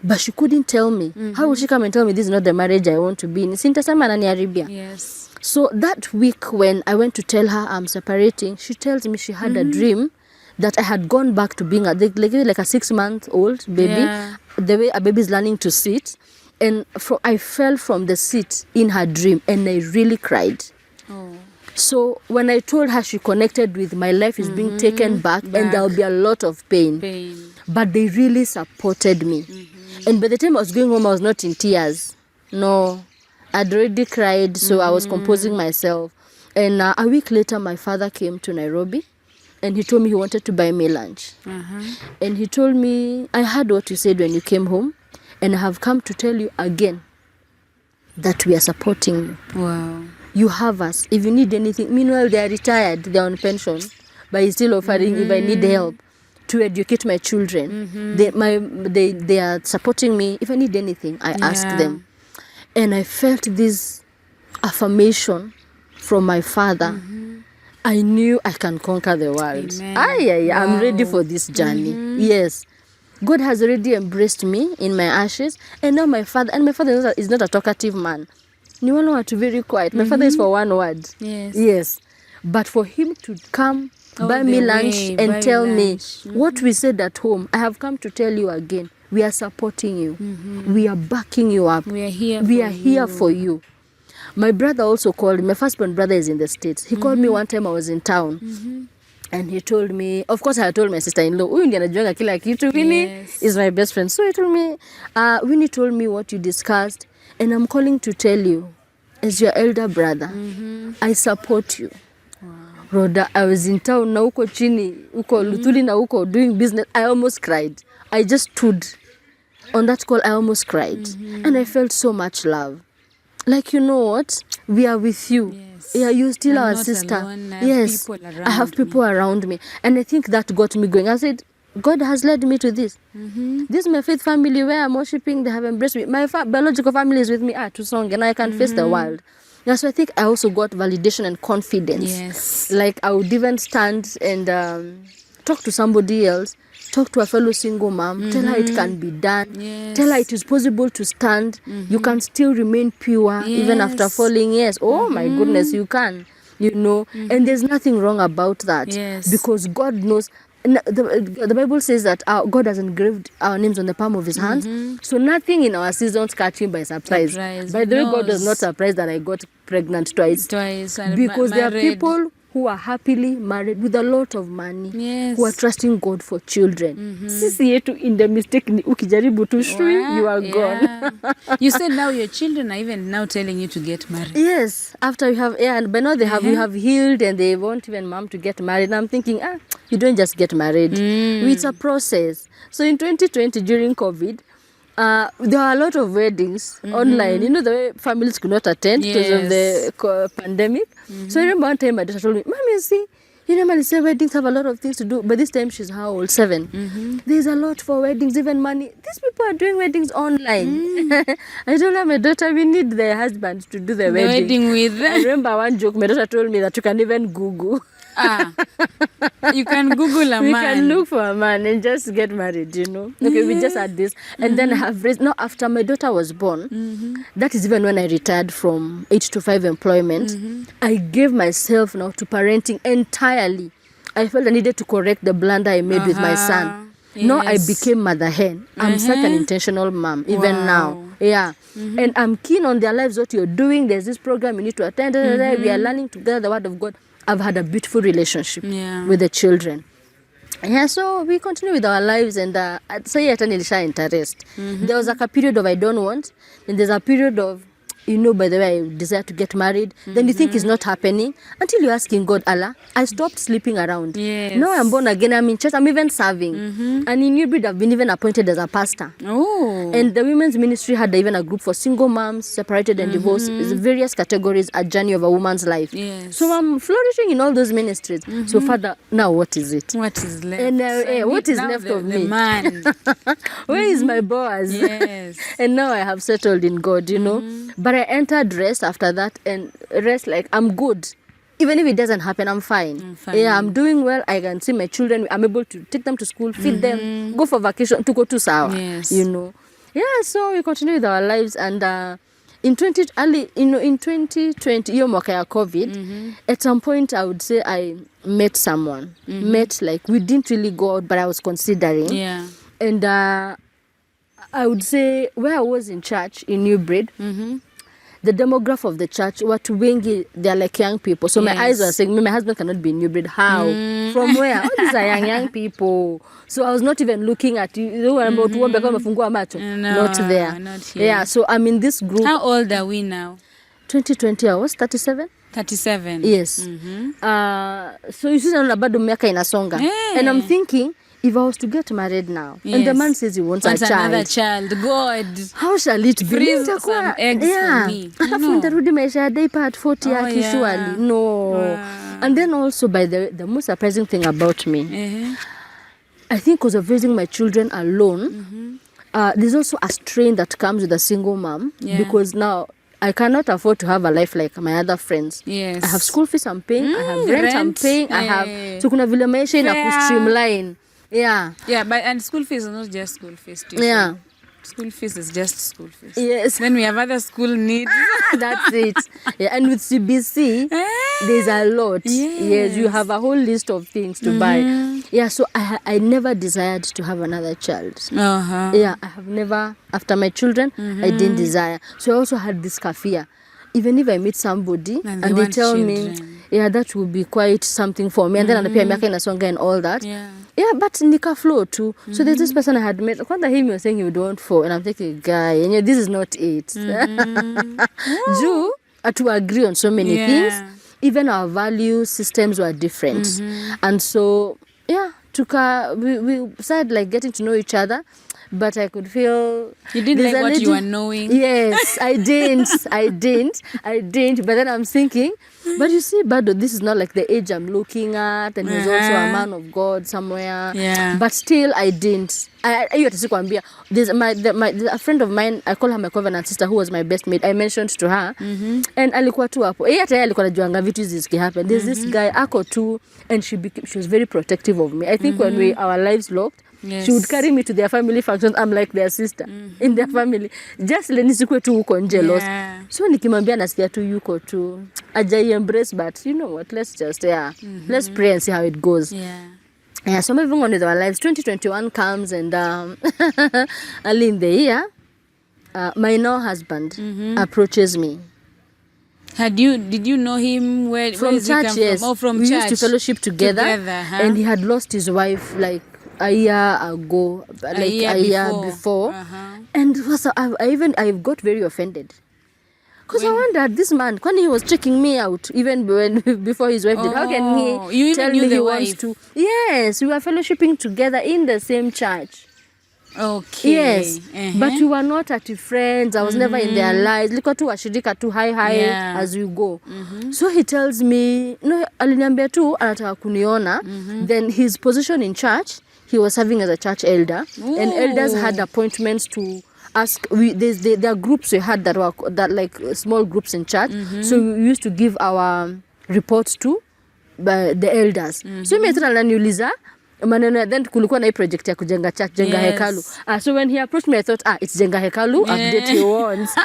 But she couldn't tell me. How would she come and tell me this is not the marriage I want to be in? Yes. So that week when I went to tell her I'm separating, she tells me she had a dream that I had gone back to being like a 6-month-old baby, the way a baby is learning to sit. And I fell from the seat in her dream and I really cried. Oh. So when I told her, she connected with my life is being taken back and there will be a lot of pain. But they really supported me. And by the time I was going home, I was not in tears. No, I'd already cried, so I was composing myself. And a week later, my father came to Nairobi. And he told me he wanted to buy me lunch. And he told me, I heard what you said when you came home, and I have come to tell you again that we are supporting you. Wow. You have us. If you need anything. Meanwhile, they are retired. They are on pension. But he's still offering if I need help to educate my children. They are supporting me. If I need anything, I ask them. And I felt this affirmation from my father. I knew I can conquer the world. I'm ready for this journey. Yes. God has already embraced me in my ashes. And now my father is not a talkative man. Ni wale watu very quiet. My father is for one word. Yes. But for him to come, buy me lunch and tell me what we said at home, I have come to tell you again. We are supporting you. We are backing you up. We are here for you. My brother also called me. My firstborn brother is in the States. He called me one time I was in town. And he told me, of course I told my sister-in-law, Winnie is my best friend. So he told me, Winnie told me what you discussed. And I'm calling to tell you, as your elder brother, I support you. Rawder, I was in town na uko chini, uko Luthuli na uko doing business. I almost cried. I just stood on that call. I almost cried. And I felt so much love. Like, you know what? We are with you. Yes. Yeah, you still I'm our not sister. alone. Yes. I have people around me. And I think that got me going. I said, God has led me to this. This is my faith family where I'm worshiping. They have embraced me. My biological family is with me to song, and I can face the world. Yeah, so I think I also got validation and confidence. Yes. Like I would even stand and talk to somebody else. Talk to a fellow single mom. Tell her it can be done. Yes. Tell her it is possible to stand. You can still remain pure even after falling. Yes. Oh my goodness, you can. And there's nothing wrong about that. Yes. Because God knows. The Bible says that God has engraved our names on the palm of his hands. So nothing in our seasons catch him by surprise. By the way, God was not surprised that I got pregnant twice. Because there are people who are happily married with a lot of money, who are trusting God for children. Sisi yetu in the mistake ni ukijaribu tu shui, you are gone. You said now your children are even now telling you to get married. Yes, after you have, and by now you have healed and they want even mom to get married. And I'm thinking, you don't just get married. It's a process. So in 2020 during COVID, there are a lot of weddings online. You know, the way families could not attend because of the pandemic. So I remember one time my daughter told me, Mom, you see, normally say weddings have a lot of things to do. But this time she's how old? 7. There's a lot for weddings, even money. These people are doing weddings online. I told her, my daughter, we need the husband to do the wedding with. I remember one joke my daughter told me that you can even Google. You can Google a man. We can look for a man and just get married, Okay, we just had this. And then I have raised, now after my daughter was born, that is even when I retired from 8 to 5 employment, I gave myself now to parenting entirely. I felt I needed to correct the blunder I made with my son. Now I became mother hen. I'm such an intentional mom, even now. Yeah. And I'm keen on their lives, what you're doing. There's this program you need to attend. We are learning together the word of God. I've had a beautiful relationship with the children. Yeah, so we continue with our lives, and so yeah, nilisha interest. There was like a period of I don't want, and there's a period of, by the way, I desire to get married. Then you think it's not happening until you're asking God, Allah, I stopped sleeping around. Yes. Now I'm born again, I'm in church, I'm even serving. And in New Breed, I've been even appointed as a pastor. Oh. And the women's ministry had even a group for single moms, separated and divorced, various categories, a journey of a woman's life. Yes. So I'm flourishing in all those ministries. So Father, now what is it? What is left? And what is Now left the of me? Man. Where is my Boaz? Yes. And now I have settled in God, But I entered rest after that, and rest like I'm good. Even if it doesn't happen, I'm fine. Yeah, I'm doing well. I can see my children. I'm able to take them to school, feed them, go for vacation, to go to Sawa. Yes. Yeah, so we continue with our lives, and in 2020, hiyo mwaka ya COVID, at some point I would say I met someone. Met, like, we didn't really go out, but I was considering. Yeah. And I would say where I was in church in New Breed, the demographic of the church, watu wengi, they're like young people. So my eyes were saying, my husband cannot be in New Breed. How? From where? Oh, these are young people. So I was not even looking at you. Not there. Not here. Yeah, so I'm in this group. How old are we now? 2020, I was 37. 37. Yes. So you see, bado miaka inasonga. Yeah. And I'm thinking, if I was to get married now, and the man says he wants a child. Another child. God. How shall it be? Freeze some eggs for me. Alafu nitarudi maisha ya day part 40 yake surely. No. And then also, by the most surprising thing about me, I think because of raising my children alone, there's also a strain that comes with a single mom, because now I cannot afford to have a life like my other friends. Yes. I have school fees I'm paying, I have rent I'm paying, I have, so kuna vile maisha ina streamline. Yeah. Yeah, and school fees is not just school fees too. Yeah. School fees is just school fees. Yes. Then we have other school needs. That's it. Yeah, and with CBC, there's a lot. Yes, you have a whole list of things to buy. Yeah, so I never desired to have another child. Yeah, I have never, after my children, I didn't desire. So I also had this fear. Even if I meet somebody and they tell me, that will be quite something for me. And then anapia miaka inasonga and all that. Yeah, but nika flow too. So there's this person I had met. Kwanda him was saying you don't fall. And I'm thinking, guy, and this is not it. Jew, to agree on so many things. Even our value systems were different. And so, yeah, we started like getting to know each other. But I could feel... You didn't like what you were knowing? Yes, I didn't. But then I'm thinking, but you see, Bado, this is not like the age I'm looking at, and he's also a man of God somewhere. Yeah. But still, I didn't. There's a friend of mine, I call her my covenant sister, who was my best mate. I mentioned to her, and alikuwa tu hapo. Alikuwa najuanga vitu zikihappen. There's this guy, ako tu, and she was very protective of me. I think when our lives locked, she would carry me to their family functions. I'm like their sister in their family. Just nisikwe tu huko nje lost. So nikimwambia nasikia tu yuko tu. Ajai embrace, but you know what? Let's just let's pray and see how it goes. Yeah, so moving on with our lives. 2021 comes, and early in the year, my now husband approaches me. Did you know him? From church, yes. Oh, from we church. used to fellowship together. And he had lost his wife like a year ago, like a year before. And I got very offended. Because I wondered, this man, when he was checking me out, even before his wife did, how can he tell me he wants to? Yes, we were fellowshipping together in the same church. Okay. Yes, but we were not at friends. I was never in their lives. Liko tu washirika tu hi as we go. So he tells me, no, aliniambia tu anataka kuniona. Then his position in church, he was serving as a church elder. And elders had appointments to ask. There are groups we had that like small groups in church. So we used to give our reports to the elders. So mimi tena ananiuliza maneno, then kulikuwa na hii project ya kujenga church, jenga hekalu. So when he approached me, I thought, it's jenga hekalu, update he wants.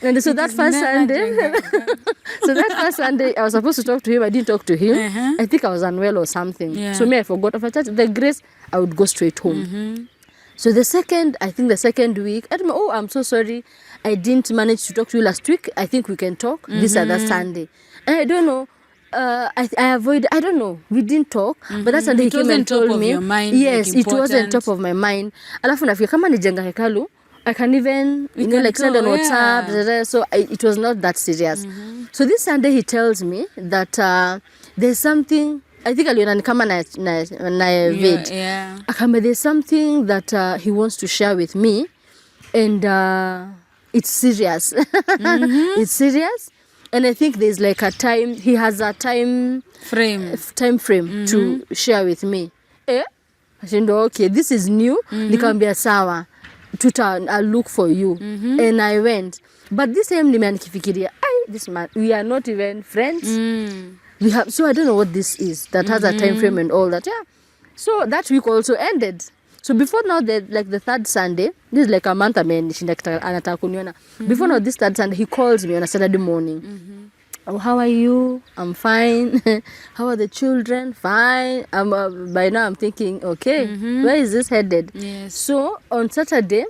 And so that first Sunday, I was supposed to talk to him. I didn't talk to him. I think I was unwell or something. So I forgot. After church, the grace, I would go straight home. So the second week, I don't know, I'm so sorry. I didn't manage to talk to you last week. I think we can talk this other Sunday. And I don't know. I avoid. I don't know. We didn't talk, but that's Sunday he came and told me. Yes, it wasn't top of my mind. Alafu nafika kama nijenga hekalu, I can even like send on WhatsApp. So it was not that serious. So this Sunday he tells me that there's something. I think aliona ni kama na vid. Akamba there's something that he wants to share with me, and it's serious. It's serious. And I think there's like a time, he has a time frame to share with me. I said, okay, this is new. Nikambia sawa, I'll look for you. And I went. But this time, this man, we are not even friends. We have, so I don't know what this is that has a time frame and all that. Yeah. So that week also ended. So before now, the third Sunday, this is like a month before now, this third Sunday, he calls me on a Saturday morning. Oh, how are you? I'm fine. How are the children? Fine. By now I'm thinking, okay, where is this headed? Yes. So on Saturday,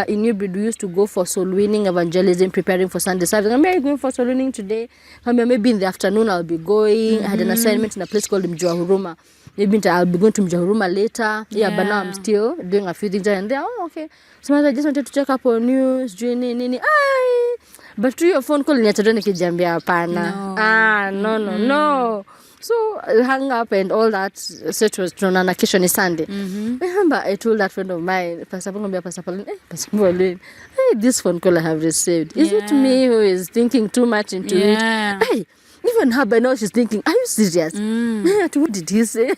in Newbridge, we used to go for soul winning evangelism, preparing for Sunday service. I'm going for soul winning today. Maybe in the afternoon I'll be going. I had an assignment in a place called Mjua. Maybe I'll be going to Mjahuruma later. Yeah, but now I'm still doing a few things and there. Oh, okay. So I just wanted to check up on news, nini. But to your phone call, nikijambia hapana. No. So I hung up and all that. So it was on an occasion is Sunday. Remember, I told that friend of mine, Pastor Pauline, hey, this phone call I have received. Is it me who is thinking too much into it? Hey, even her by now she's thinking, are you serious? What did he say?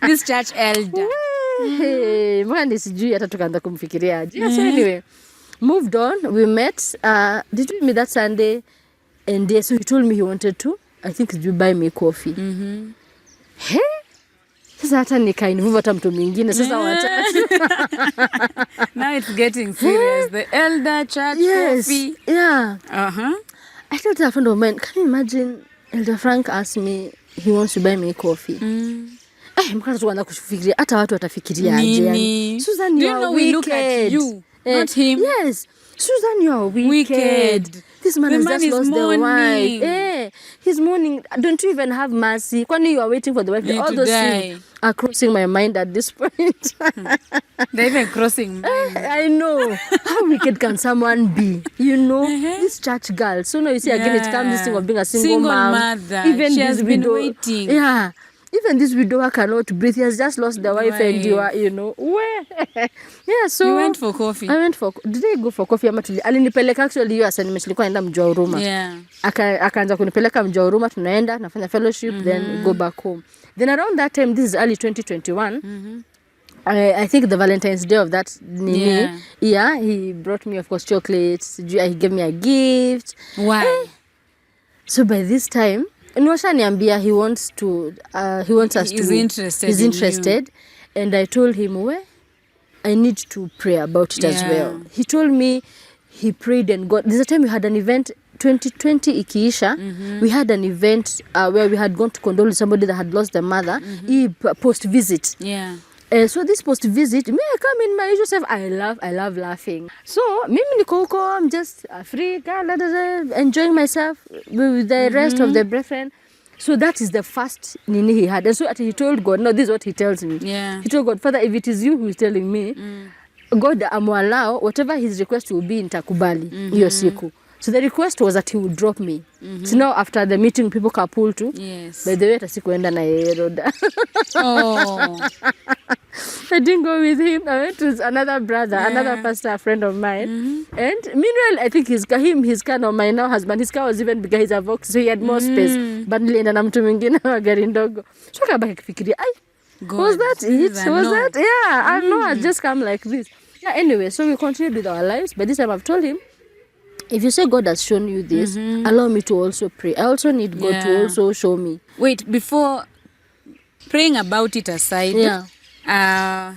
This church elder. Hey, man, sijui hata tukaanza kumfikiria. So anyway, moved on. We met. Did we meet that Sunday? And so he told me he wanted to, I think, to buy me coffee. Hey, sasa hata nikainivuva hata mtu mwingine sasa watatu. Now it's getting serious. The elder church coffee. Yeah. I told a friend of mine, can you imagine Elder Frank asked me he wants to buy me coffee. Mkana tuanda kufikiria hata watu watafikiria aje yani. Susan, you are wicked. Look at you, not him. Yes. Susan, you are wicked. This man has just lost the wife. He's mourning. Don't you even have mercy? Kwani you are waiting for the wife? All those things are crossing my mind at this point. They're even crossing mine. I know. How wicked can someone be? You know, this church girl. So now you see again, it comes this thing of being a single mom. Mother. Even she has been waiting. Yeah. Even this widower cannot breathe. He has just lost the wife and you know. Where? Yeah, so you went for coffee. I went for. Did I go for coffee? Alinipeleka actually hiyo assignment nilikuwa naenda Mjahuruma. Yeah. Akaanza kunipeleka Mjahuruma, tunaenda nafanya fellowship then go back home. Then around that time, this is early 2021. I think the Valentine's Day of that year, he brought me, of course, chocolates. He gave me a gift. Why? So by this time, Nwashaniambia he wants us to. He's interested. And I told him, I need to pray about it as well. He told me he prayed and God. There's a time we had an event, 2020 ikiisha, we had an event where we had gone to condole with somebody that had lost their mother. Post-visit. Yeah. So this post-visit, me, I come in my usual self. I love laughing. So, mimi niko huko, I'm just free, enjoying myself with the rest of the brethren. So that is the first nini he had. And so he told God, no, this is what he tells me. Yeah. He told God, Father, if it is you who is telling me, God, amwalao, whatever his request will be, nitakubali, hiyo siku. So the request was that he would drop me. So now after the meeting, people can pull too. Yes. By the way, sikuenda na yeye Rawder. Oh. I didn't go with him. I went with another brother, another pastor, a friend of mine. And meanwhile, I think his car, now my now husband, his car was even bigger. He's a Vox, so he had more space. But nilienda na mtu mwingine wa gari ndogo. So kabaki kufikiria, was that it? Was that? Yeah, I know. I just come like this. Yeah. Anyway, so we continued with our lives. By this time, I've told him, if you say God has shown you this, allow me to also pray. I also need God to also show me. Wait, before praying about it aside,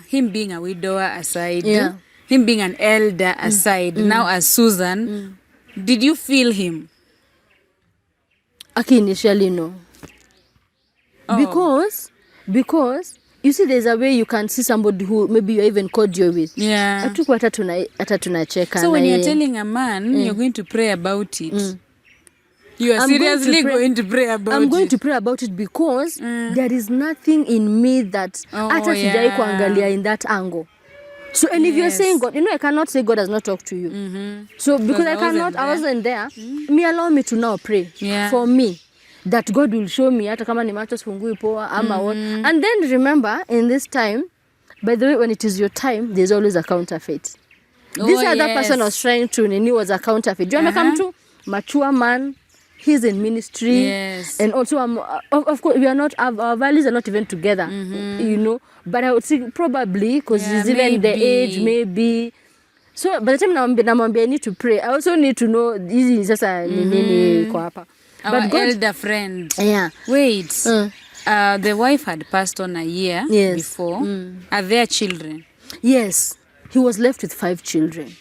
him being a widower aside, him being an elder aside, now as Susan, did you feel him? Initially, no. Because you see, there's a way you can see somebody who maybe you're even cordial with. Yeah. Hata tunacheka. So when you're telling a man you're going to pray about it, You are seriously going to pray about it? I'm going to pray about it because there is nothing in me that sijai kuangalia in that angle. So, and if you're saying God, I cannot say God has not talked to you. So, because I wasn't there, allow me to now pray for me. That God will show me hata kama ni macho sifungui poa ama what. And then remember, in this time, by the way, when it is your time, there's always a counterfeit. This other person was trying to, and he was a counterfeit. Do you come to mature man? He's in ministry, and also of course we are not. Our values are not even together, But I would say probably because he's even the age, maybe. So by the time I need to pray, I also need to know this is just a nini kwa hapa. Our elder friend. Yeah. Wait. The wife had passed on a year before. Are there children? Yes. He was left with 5 children.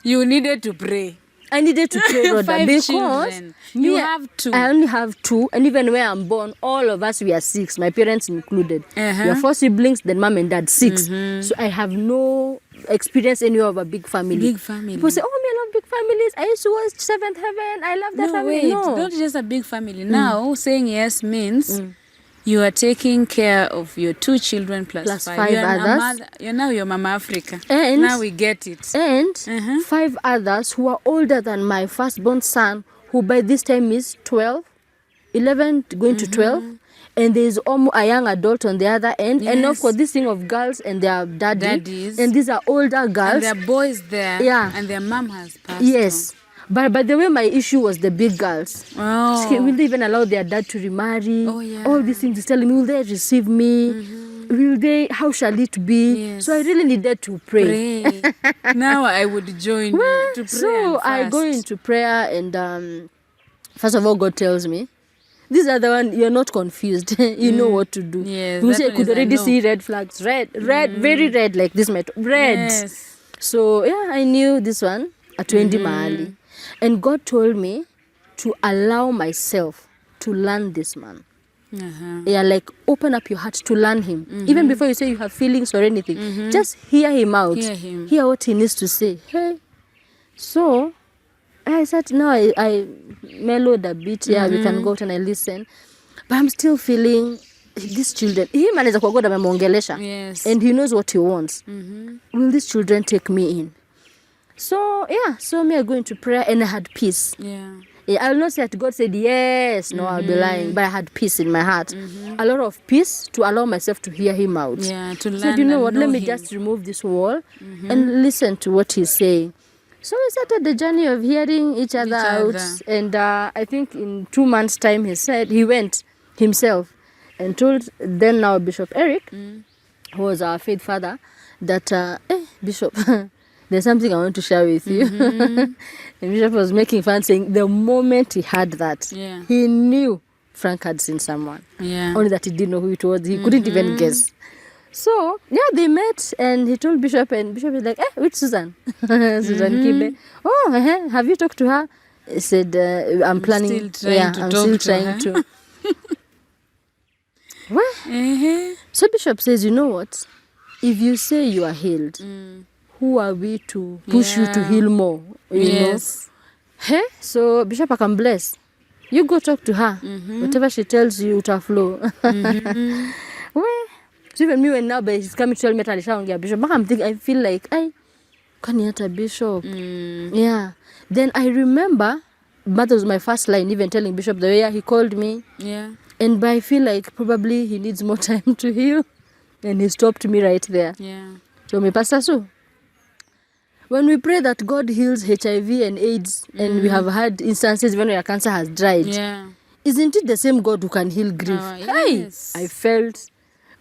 You needed to pray. I needed to pray, Rhoda, 5 because children. You have 2. I only have 2, and even where I'm born, all of us we are 6, my parents included. We are 4 siblings, then mom and dad 6. So I have no experience anywhere of a big family. Big family. People say, "Oh, me, I love big families. I used to watch Seventh Heaven. I love that family." Wait, not just a big family. Now, saying yes means you are taking care of your 2 children plus 5 others. You're Mama Africa. And now we get it. And 5 others who are older than my firstborn son, who by this time is 12, 11 going to 12. And there's almost a young adult on the other end. And of course, this thing of girls and their daddies. And these are older girls. And there are boys there. Yeah. And their mom has passed on. But by the way, my issue was the big girls. Will they even allow their dad to remarry? All these things. He's telling me, will they receive me? Will they? How shall it be? So I really needed to pray. Now I would join you to pray. So I go into prayer and first of all, God tells me, these are the one, you're not confused. You know what to do. You say, I could already see red flags. Red, very red, like this. Red. So I knew this one. Atwendi mahali. And God told me to allow myself to learn this man. Like open up your heart to learn him. Even before you say you have feelings or anything, just hear him out. Hear what he needs to say. Hey. So I said, no, I mellowed a bit. We can go out and I listen. But I'm still feeling these children. He managed to go to my and he knows what he wants. Will these children take me in? So me I go into prayer and I had peace. I will not say that God said yes, no, I'll be lying, but I had peace in my heart. A lot of peace to allow myself to hear him out. To learn. So you know what, let me just remove this wall and listen to what he's saying. So we started the journey of hearing each other out. And I think in 2 months' time, he went himself and told then now Bishop Eric, who was our faith father, that, Bishop, there's something I want to share with you. And Bishop was making fun, saying the moment he had that, he knew Frank had seen someone. Only that he didn't know who it was. He couldn't even guess. So, they met and he told Bishop, and Bishop was like, which Susan? Susan Kibe. Oh, have you talked to her? He said, I'm planning. I'm still trying to. Well, so Bishop says, you know what? If you say you are healed, who are we to push you to heal more? You know? Hey, so Bishop, I can bless. You go talk to her. Whatever she tells you, it'll flow. Well, so even me when now he's coming to tell me that Bishop, I'm thinking, I feel like, can you a Bishop? Then I remember, that was my first line, even telling Bishop the way he called me. And but I feel like probably he needs more time to heal. And he stopped me right there. So my Pastor Sue, when we pray that God heals HIV and AIDS, and we have had instances when your cancer has dried, isn't it the same God who can heal grief? I felt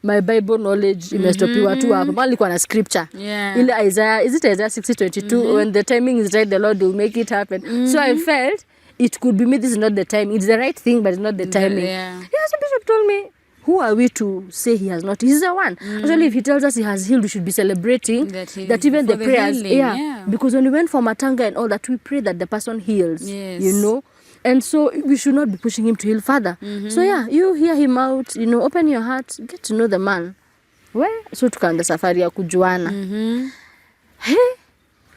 my Bible knowledge imestopiwa tu hapo. Mali kwa na scripture. Ile Isaiah, is it Isaiah 60:22? When the timing is right, the Lord will make it happen. So I felt it could be me. This is not the time. It's the right thing, but it's not the timing. So Bishop told me, who are we to say he has not? He's the one. Actually, if he tells us he has healed, we should be celebrating that even the prayers. Because when we went for Matanga and all that, we pray that the person heals. You know? And so we should not be pushing him to heal further. So you hear him out, open your heart, get to know the man. So tukaanza safari ya kujuana.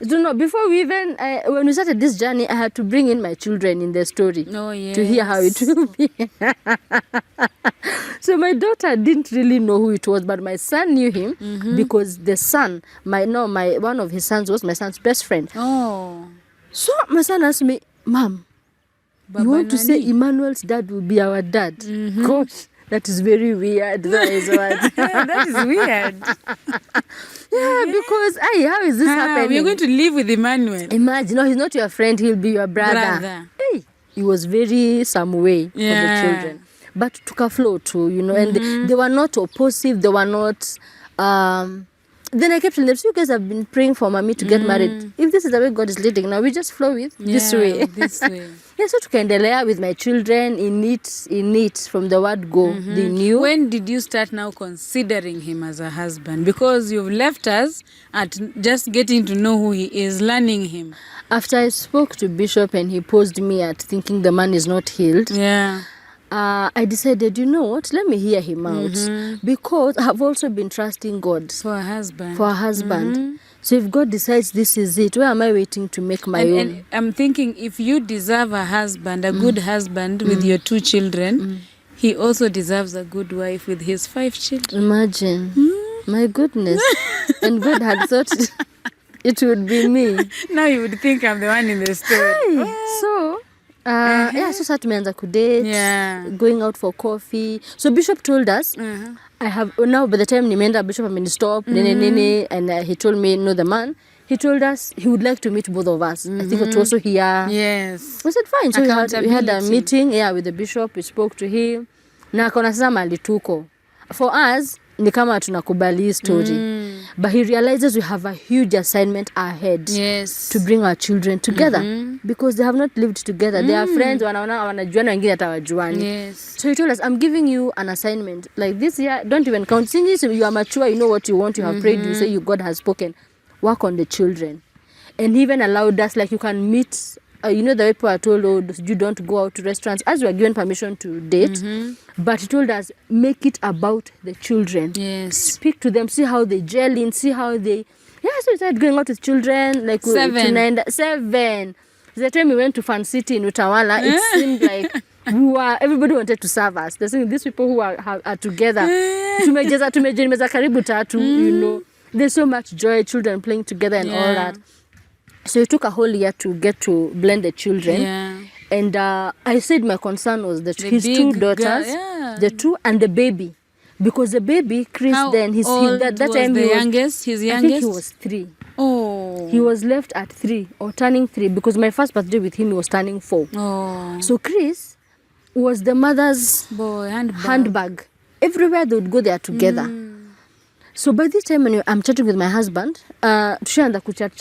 Do not, before we even, when we started this journey, I had to bring in my children in the story to hear how it will be. So my daughter didn't really know who it was, but my son knew him because the son, one of his sons was my son's best friend. Oh. So my son asked me, Mom, you want to say Emmanuel's dad will be our dad? Gosh, that is very weird. That is what. That is weird. Yeah, because how is this happening? We're going to live with Emmanuel. Imagine, no, he's not your friend, he'll be your brother. Hey, he was very some way for the children. But took a flow too, you know, and they were not oppositive, they were not then I kept telling them, so you guys have been praying for mommy to get married. If this is the way God is leading, now we just flow with this way. This way. Yeah, so tukaendelea with my children in it from the word go. They knew. When did you start now considering him as a husband? Because you've left us at just getting to know who he is, learning him. After I spoke to Bishop and he posed me at thinking the man is not healed. Yeah. I decided, you know what, let me hear him out. Because I've also been trusting God for a husband. So if God decides this is it, where am I waiting to make my own? And I'm thinking, if you deserve a husband, a good husband with your 2 children, he also deserves a good wife with his 5 children. Imagine. My goodness. And God had thought it would be me. Now you would think I'm the one in the story. So so sasa tumeanza kudate, going out for coffee. So Bishop told us, I have now by the time nimeenda Bishop amenistop and he told me the man. He told us he would like to meet both of us. I think it was also here. Yes. We said fine. So we had a meeting with the bishop. We spoke to him. Na akona sasa mali tuko. For us ni kama tunakubali story. But he realizes we have a huge assignment ahead to bring our children together because they have not lived together. They are friends, wanajuana wengine hata wajuani. So he told us, I'm giving you an assignment. Like this year, don't even count. Since you are mature, you know what you want, you have prayed, you say God has spoken. Work on the children. And he even allowed us, like you can meet, the way people are told, you don't go out to restaurants, as we are given permission to date. But he told us, make it about the children. Yes. Speak to them, see how they gel in, see how they... Yeah, so we started going out with children. Like 7. 7. The time we went to Fan City in Utawala, it seemed like everybody wanted to serve us. They're saying these people who are together. Tumejeza karibu tatu, you know. There's so much joy, children playing together and all that. So it took a whole year to get to blend the children. Yeah. And I said my concern was that his 2 daughters, the 2 and the baby. Because the baby, Chris, how then old that was time the his youngest? I think he was 3. Oh. He was left at 3 or turning 3 because my first birthday with him he was turning 4. Oh. So Chris was the mother's handbag. Everywhere they would go, they are together. So by this time when I'm chatting with my husband, tushaanza kuchat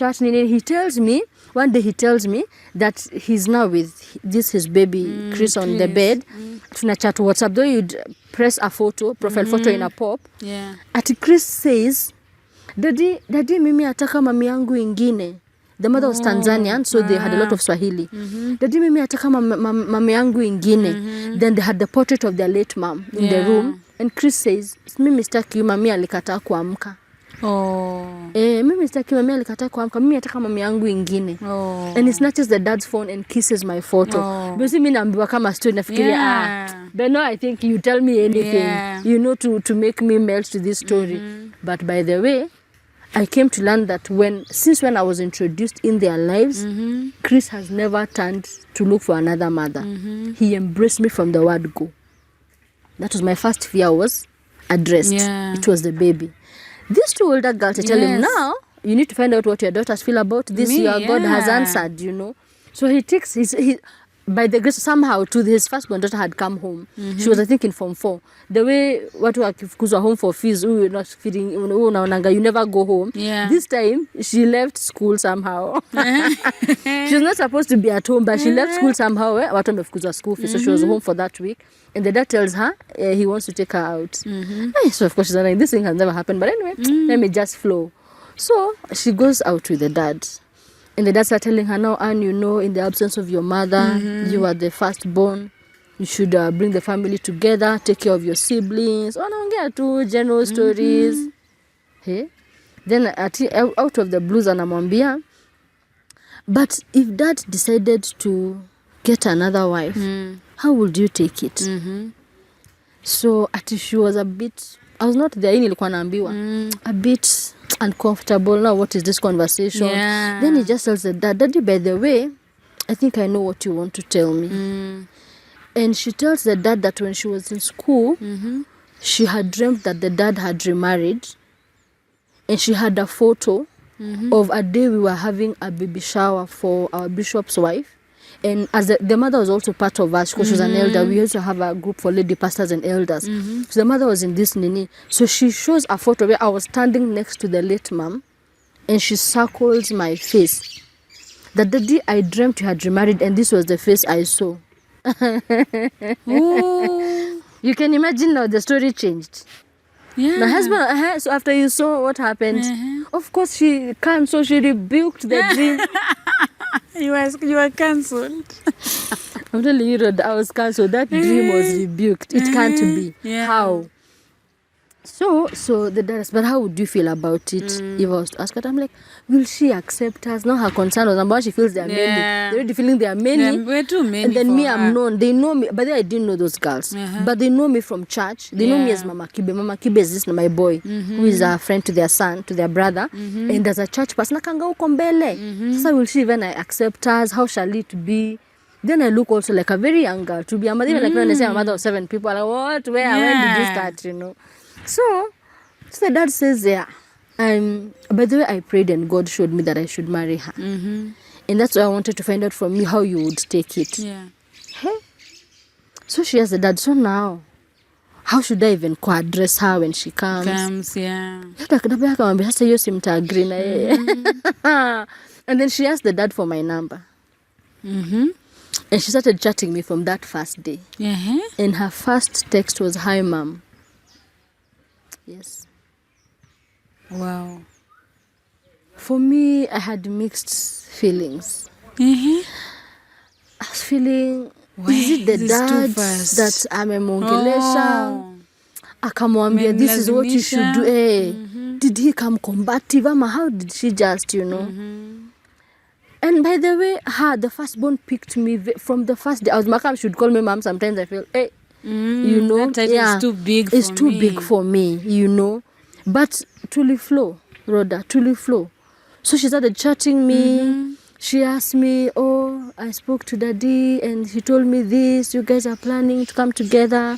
one day he tells me that he's now with his baby Chris on the bed. Tunachat WhatsApp, though you'd press a photo, profile photo in a pop. Yeah. Ati Chris says, Daddy mimi ataka mami yangu ingine. The mother was Tanzanian, so they had a lot of Swahili. Daddy mimi ataka mami yangu ingine. Then they had the portrait of their late mom in the room. And Chris says, mimi sitaki mami alikataa kuamka. Mimi sitaki mami alikataa kuamka. Mimi nataka mami yangu ingine. And he snatches the dad's phone and kisses my photo. Because mimi naambiwa kama story nafikiria but no, I think you tell me anything, you know, to make me melt to this story. But by the way, I came to learn that since when I was introduced in their lives, Chris has never turned to look for another mother. He embraced me from the word go. That was my first fear was addressed. It was the baby. These 2 older girls, I tell him, now, you need to find out what your daughters feel about this. God has answered, you know. So he takes by the grace somehow to his firstborn daughter had come home. She was, I think, in Form 4. The way watu wakifukuzwa home for fees, you're not feeding, you never go home. This time, she left school somehow. She was not supposed to be at home, but she left school somehow. Watu wamefukuzwa school fees, so she was home for that week. And the dad tells her he wants to take her out. So of course she's like, this thing has never happened. But anyway, let me just flow. So she goes out with the dad. And the dad started telling her, now, Anne, you know, in the absence of your mother, you are the firstborn. You should bring the family together, take care of your siblings. Wanaongea tu general stories. Hey? Then out of the blues anamwambia, But if dad decided to get another wife, how would you take it? So ati she was a bit, I was not there, nilikuwa naambiwa, a bit uncomfortable. Now what is this conversation? Yeah. Then he just tells the dad, Daddy, by the way, I think I know what you want to tell me. And she tells the dad that when she was in school, she had dreamt that the dad had remarried, and she had a photo of a day we were having a baby shower for our bishop's wife. And as the mother was also part of us, because she was an elder, we also have a group for lady pastors and elders. So the mother was in this nini. So she shows a photo where I was standing next to the late mom, and she circles my face. That the day I dreamt you had remarried, and this was the face I saw. You can imagine now the story changed. Yeah. My husband, so after you saw what happened, of course she can't, so she rebuked the dream. You were cancelled. I'm telling you, I was cancelled. That dream was rebuked. It can't be. Yeah. How? So the dad, but how would you feel about it if I was to ask her? I'm like, will she accept us? Now her concern was about she feels they are many. They're already feeling they are many. Yeah, we're too many. And then for me, her. I'm known. They know me, but then I didn't know those girls. But they know me from church. They know me as Mama Kibe. Mama Kibe is this my boy, who is a friend to their son, to their brother. And as a church person, nakanga uko mbele. So will she even accept us? How shall it be? Then I look also like a very young girl. To be a mother, even like when I say I'm a mother of 7 people, I'm like, what? Where? When did you start? You know? So the dad says, yeah. By the way, I prayed and God showed me that I should marry her. And that's why I wanted to find out from you how you would take it. Yeah. Hey? So she asked the dad, so now, how should I even address her when she comes? Yeah. And then she asked the dad for my number. And she started chatting me from that first day. And her first text was, hi, mom. Yes. Wow. For me, I had mixed feelings. I was feeling, is it the dad that amemwongelesha? Akamwambia, this is what you should do. Did he come combative? How did she just, you know? And by the way, the firstborn picked me from the first day. I was Makam, should call me mom. Sometimes I feel, hey, you know, that title is too big for me. It's too big for me, you know. But truly flow, Rawder, truly flow. So she started chatting me. She asked me, oh, I spoke to daddy and he told me this. You guys are planning to come together.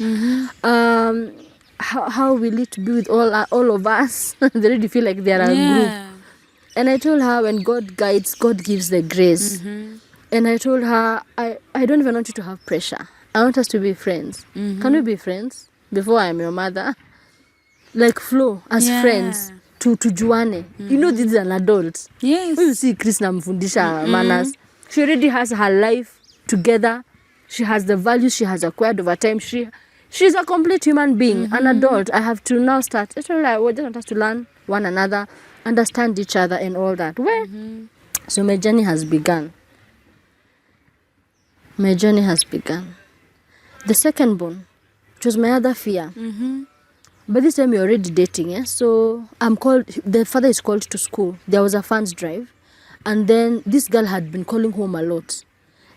How will it be with all of us? They already feel like they are a group. And I told her, when God guides, God gives the grace. And I told her, I don't even want you to have pressure. I want us to be friends. Can we be friends before I'm your mother? Like flow as friends to Juane. You know, this is an adult. Yes. When you see Chris namfundisha manners, she already has her life together. She has the values she has acquired over time. She's a complete human being, an adult. I have to now start. It's all right. We just want us to learn one another, understand each other and all that. Well, so my journey has begun. The second born, which was my other fear. But this time we're already dating, so the father is called to school. There was a funds drive. And then this girl had been calling home a lot.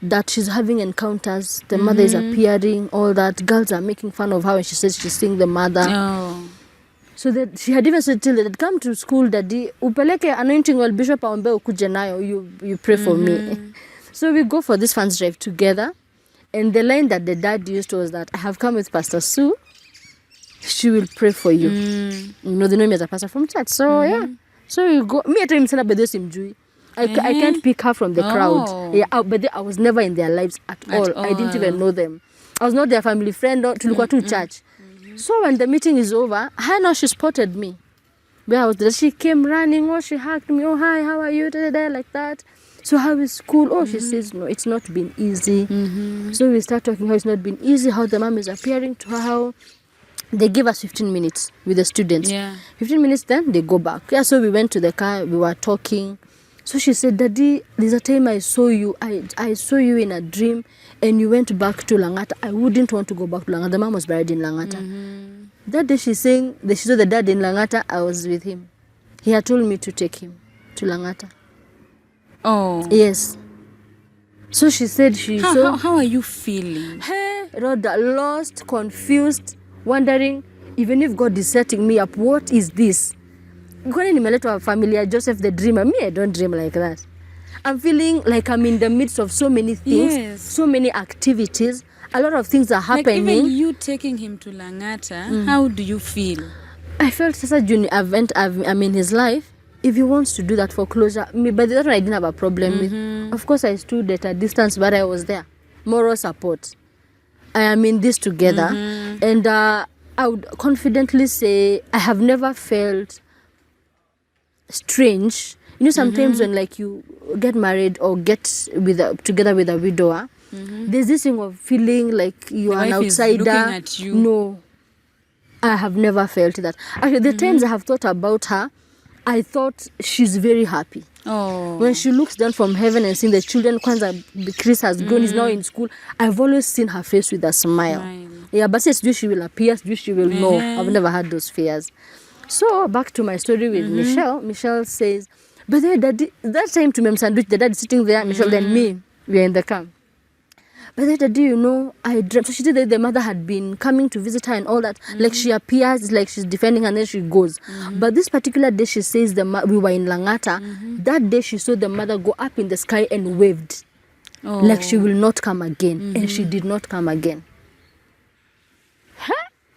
That she's having encounters, the mother is appearing, all that. Girls are making fun of her when she says she's seeing the mother. So that she had even said till that, come to school, daddy, upeleke anointing oil, bishop aombe ukuje nayo, you pray for me. So we go for this funds drive together. And the line that the dad used was that, I have come with Pastor Sue. She will pray for you. You know, they know me as a pastor from church. So, yeah. So you go. Me, I told him, I can't pick her from the crowd. Yeah, but I was never in their lives at all. I didn't even know them. I was not their family friend. Tulikuwa tu church. So when the meeting is over, she spotted me. Where I was there. She came running. Oh, she hugged me. Oh, hi, how are you? Like that. So how is school? Oh, she says, no, it's not been easy. So we start talking how it's not been easy, how the mom is appearing to her, how they give us 15 minutes with the students. 15 minutes, then they go back. So we went to the car, we were talking. So she said, Daddy, there's a time I saw you. I saw you in a dream and you went back to Langata. I wouldn't want to go back to Langata. The mom was buried in Langata. That day she's saying, she saw the dad in Langata, I was with him. He had told me to take him to Langata. Oh. Yes. So she said how are you feeling? Hey, Rawder, lost, confused, wondering, even if God is setting me up, what is this? Kwani nimeletwa familia Joseph the dreamer. Me, I don't dream like that. I'm feeling like I'm in the midst of so many things, so many activities. A lot of things are happening. Like even you taking him to Langata, how do you feel? I felt such a junior event. I'm in his life. If he wants to do that for closure, me, by the time I didn't have a problem with. Of course, I stood at a distance, but I was there. Moral support. I am in this together. And I would confidently say I have never felt strange. You know, sometimes when like you get married or get together with a widower, there's this thing of feeling like you are an outsider. Looking at you. No, I have never felt that. Actually, the times I have thought about her, I thought she's very happy. Oh. When she looks down from heaven and seeing the children, Kwanzaa, Chris has grown, he's now in school, I've always seen her face with a smile. Yeah, but says she will appear, she will know. I've never had those fears. So back to my story with Michelle. Michelle says, but then daddy, that time to me, sandwich, the dad sitting there, Michelle, then me, we are in the camp. But then daddy, you know, I dreamt. So she said that the mother had been coming to visit her and all that. Like she appears, like she's defending her and then she goes. But this particular day, she says we were in Langata. That day she saw the mother go up in the sky and waved. Oh. Like she will not come again. And she did not come again.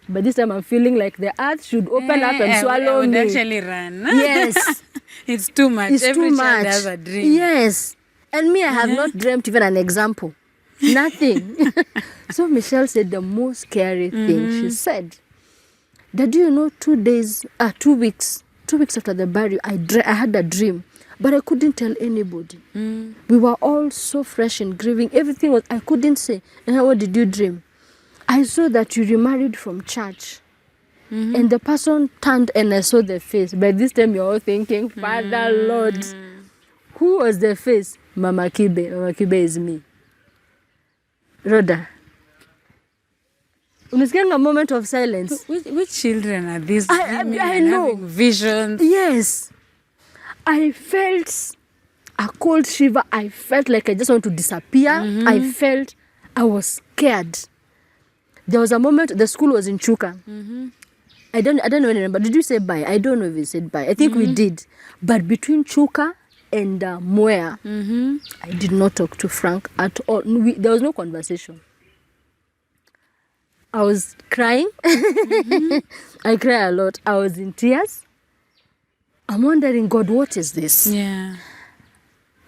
But this time I'm feeling like the earth should open up and swallow I would me. actually run. Yes. It's too much. It's Every too child much. has a dream. Yes. And me, I have not dreamt even an example. Nothing. So Michelle said the most scary thing. She said, Dad, you know, 2 weeks after the burial, I had a dream, but I couldn't tell anybody. We were all so fresh and grieving. Everything was, I couldn't say. And what did you dream? I saw that you remarried from church. And the person turned and I saw the face. By this time, you're all thinking, Father, Lord. Who was the face? Mama Kibe. Mama Kibe is me. Rawder. Unasikia a moment of silence. Which children are these? I know. Having visions. Yes. I felt a cold shiver. I felt like I just want to disappear. I felt I was scared. There was a moment, the school was in Chuka. I don't know remember. Did you say bye? I don't know if we said bye. I think we did. But between Chuka and Moya, I did not talk to Frank at all. There was no conversation. I was crying. I cry a lot. I was in tears. I'm wondering, God, what is this? Yeah.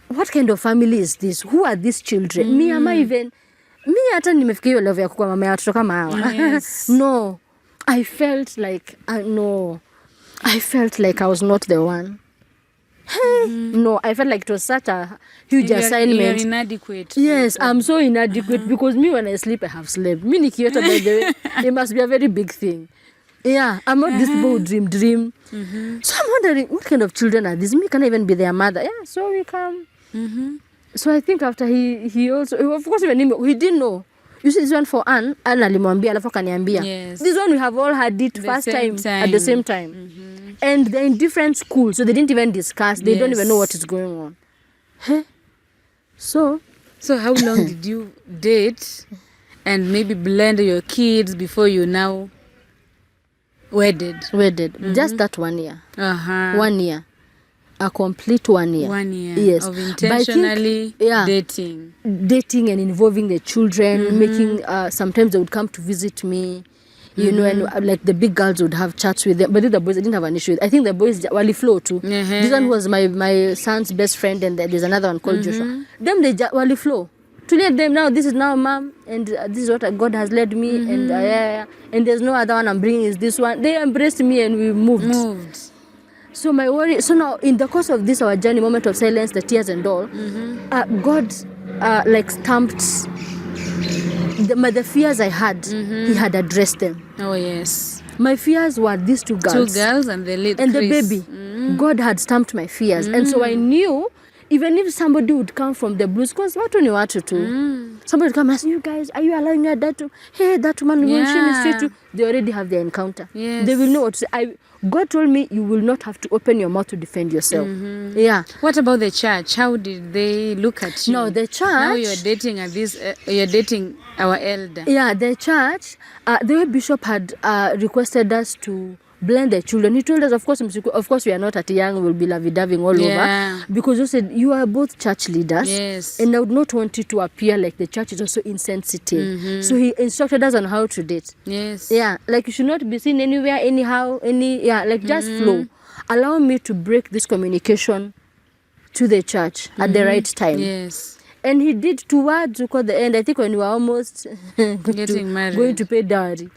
What kind of family is this? Who are these children? Me, am I even... Me, hata nimefikia hiyo level ya kukuwa mama ya watoto kama hawa. Yes. No. I felt like... no. I felt like I was not the one. No, I felt like it was such a huge assignment. You're inadequate. Yes, I'm so inadequate because me, when I sleep, I have slept. Me, nikiota, by the way, it must be a very big thing. Yeah, I'm not this bold dream. So I'm wondering, what kind of children are these? Me, can I even be their mother? Yeah, so we come. So I think after he also, of course, even he didn't know. You see this one for Anne alimwambia, alafu akaniambia. Yes. This one we have all had it first time at the same time. And they're in different schools, so they didn't even discuss. They don't even know what is going on. Hey. So how long did you date and maybe blend your kids before you now wedded? Just that 1 year. 1 year. A complete 1 year. 1 year. Yes. Of intentionally dating and involving the children, making sometimes they would come to visit me, you know, and like the big girls would have chats with them, but the boys, I didn't have an issue with. I think the boys wali flow too. This one was my son's best friend, and there's another one called Joshua. Them they wali flow. To let them now, this is now mom, and this is what God has led me, and there's no other one I'm bringing is this one. They embraced me and we moved. So my worry, so now in the course of this our journey, moment of silence, the tears and all, God like stamped the fears I had. He had addressed them. Oh yes. My fears were these two girls. And the late and Chris. The baby. God had stamped my fears, and so I knew even if somebody would come from the blues, because watu ni watu tu. Somebody would come and ask, you guys, are you allowing your dad to, hey, that woman will show me straight to, they already have their encounter. Yes. They will know what to say. God told me you will not have to open your mouth to defend yourself. Yeah. What about the church? How did they look at you? No, the church. Now you're dating you're dating our elder. Yeah, the church. The way Bishop had requested us to blend the children. He told us, of course, we are not at young. We'll be lovey-doving all over, because he said you are both church leaders. Yes. And I would not want you to appear like the church is also insensitive. So he instructed us on how to date. Yes. Yeah, like you should not be seen anywhere, anyhow, like just flow. Allow me to break this communication to the church at the right time. Yes. And he did towards the end. I think when we were almost Getting married, going to pay dowry,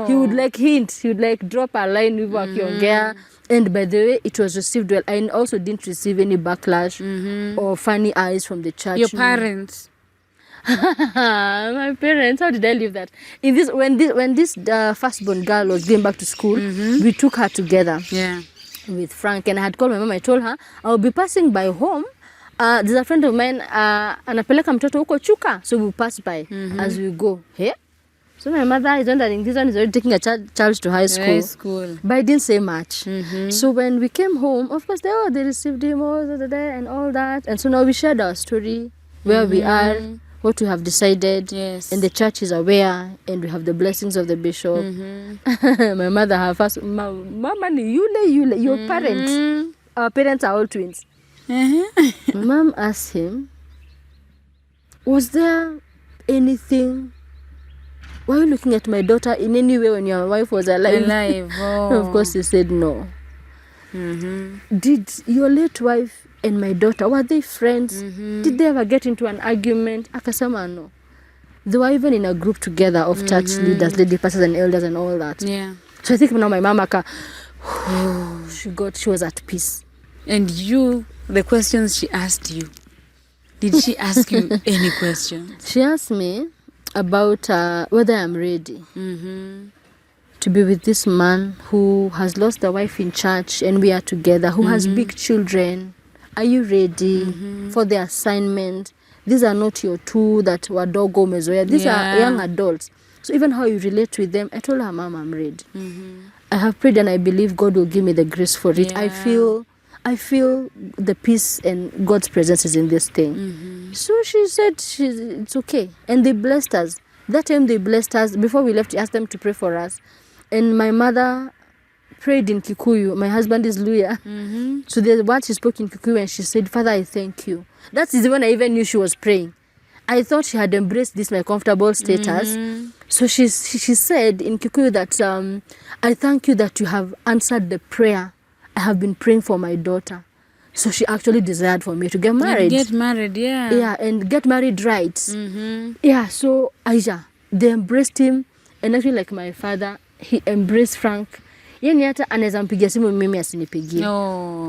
he would like hint, he would like drop a line with wakiongea. And by the way, it was received well. I also didn't receive any backlash or funny eyes from the church. Your parents? My parents, how did I leave that? When this firstborn girl was going back to school, we took her together with Frank, and I had called my mom. I told her I'll be passing by home. There's a friend of mine, anapeleka mtoto huko Chuka, so we'll pass by as we go. Hey? So my mother is wondering, this one is already taking a child to high school. But I didn't say much. So when we came home, of course, they received him and all that. And so now we shared our story, where we are, what we have decided. Yes. And the church is aware, and we have the blessings of the bishop. My mother, her first, Mama, your parents. Our parents are all twins. My mom asked him, was there anything, why are you looking at my daughter in any way when your wife was alive? Oh. Of course he said no. Did your late wife and my daughter, were they friends? Did they ever get into an argument? Akasema no. They were even in a group together of church leaders, lady pastors and elders and all that. Yeah. So I think now my mama she was at peace. And you, the questions she asked you, did she ask you any questions? She asked me about whether I'm ready to be with this man who has lost a wife in church and we are together, who has big children. Are you ready for the assignment? These are not your two that were dogo mezoya. These are young adults. So even how you relate with them, I told her, Mom, I'm ready. I have prayed and I believe God will give me the grace for it. I feel the peace and God's presence is in this thing. So she said it's okay. And they blessed us. That time they blessed us. Before we left, she asked them to pray for us. And my mother prayed in Kikuyu. My husband is Luya. So the word she spoke in Kikuyu, and she said, Father, I thank you. That is when I even knew she was praying. I thought she had embraced this, my comfortable status. So she said in Kikuyu that I thank you that you have answered the prayer I have been praying for my daughter. So she actually desired for me to get married. Get married, yeah. Yeah, and get married right. Yeah, so Aisha, they embraced him. And actually like my father, he embraced Frank. Yeni hata anaweza mpigia simu mimi asinipigie.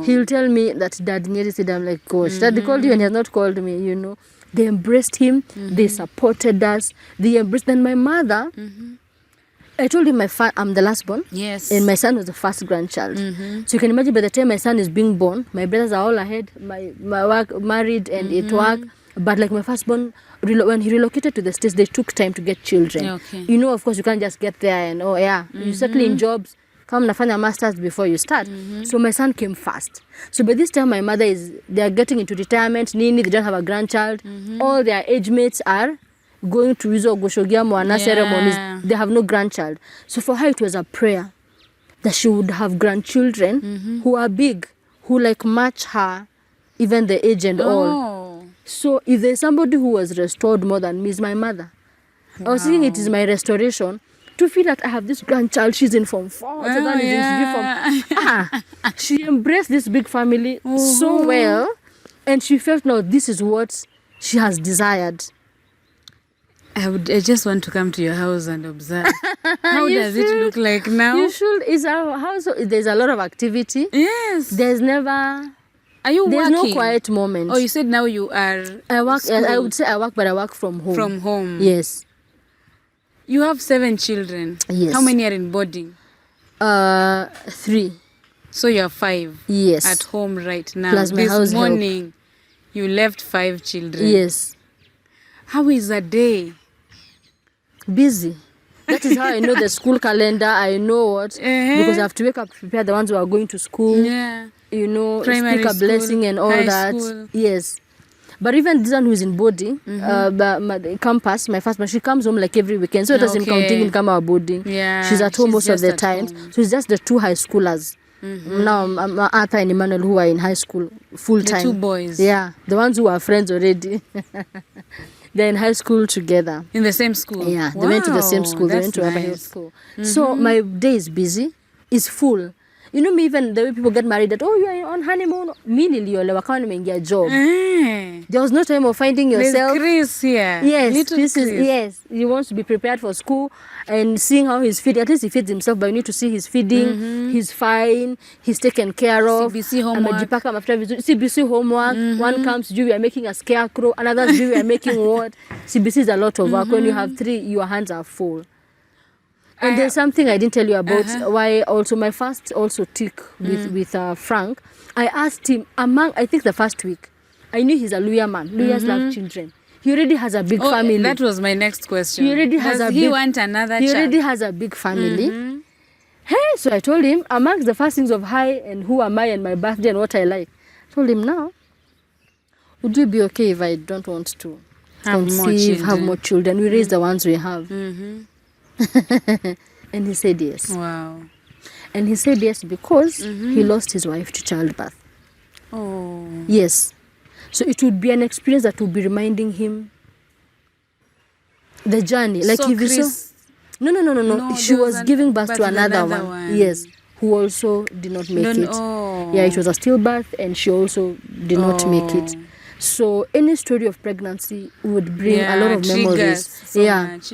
He'll tell me that dad nearly said, I'm like, gosh, dad called you and he has not called me, you know. They embraced him. They supported us. They embraced. Then my mother, I told him I'm the last born. Yes. And my son was the first grandchild. So you can imagine by the time my son is being born, my brothers are all ahead. My work, married and at work. But like my firstborn, when he relocated to the States, they took time to get children. Okay. You know, of course, you can't just get there and, you settle in jobs. Come nafanya masters before you start. So my son came first. So by this time, my mother they are getting into retirement. Nini, they don't have a grandchild. All their age mates are going to Izo Goshogia Moana ceremonies. They have no grandchild. So for her, it was a prayer that she would have grandchildren who are big, who like match her, even the age and all. So if there's somebody who was restored more than me, is my mother. I was thinking it is my restoration to feel that I have this grandchild, she's in Form 4, so that is in Form. She embraced this big family so well, and she felt, no, this is what she has desired. I just want to come to your house and observe. How does it look like now? You should. It's our house. There's a lot of activity. Yes. There's never. Are you There's working? no quiet moment. Oh, you said now you are. I work. School. I would say I work, but I work from home. From home. Yes. You have 7 children. Yes. How many are in boarding? 3. So you are 5. Yes. At home right now. Plus my this house morning, You left 5 children. Yes. How is a day? Busy. That is how I know the school calendar. I know what. Because I have to wake up to prepare the ones who are going to school. Yeah. You know, Primary speak a blessing and all high that. School. Yes. But even this one who is in boarding, my campus, my first one, she comes home like every weekend. So it doesn't counting in our boarding. Yeah. She's at home most of the at time. home. So it's just the 2 high schoolers. Now, Arthur and Emmanuel, who are in high school full time. The 2 boys. Yeah. The ones who are friends already. They're in high school together. In the same school? Yeah. They went to the same school. They went to Rawder Kidula School. So my day is busy. It's full. You know me, even the way people get married, that, oh, you are on honeymoon. Me, your job. There was no time of finding yourself. There's Chris here. Yes, Little Chris. Chris. Yes, he wants to be prepared for school and seeing how he's feeding. At least he feeds himself, but you need to see he's feeding. He's fine. He's taken care of. CBC homework. CBC homework. One comes, we are making a scarecrow. Another, we are making what? CBC is a lot of work. When you have 3, your hands are full. And there's something I didn't tell you about why also my first also tick with Frank. I asked him, I think the first week, I knew he's a Luya man. Luyas love children. He already has a big family. That was my next question. He already has Does he want another child? He already has a big family. Hey, so I told him, amongst the first things of hi and who am I and my birthday and what I like, I told him, now, would you be okay if I don't want to have more children? We raise the ones we have. And he said yes. Wow. And he said yes because he lost his wife to childbirth. Oh. Yes. So it would be an experience that would be reminding him the journey. Like so if Chris, you saw... No. She was giving birth to another one. Yes. Who also did not make it. Oh. Yeah, it was a stillbirth and she also did not make it. So any story of pregnancy would bring a lot of memories.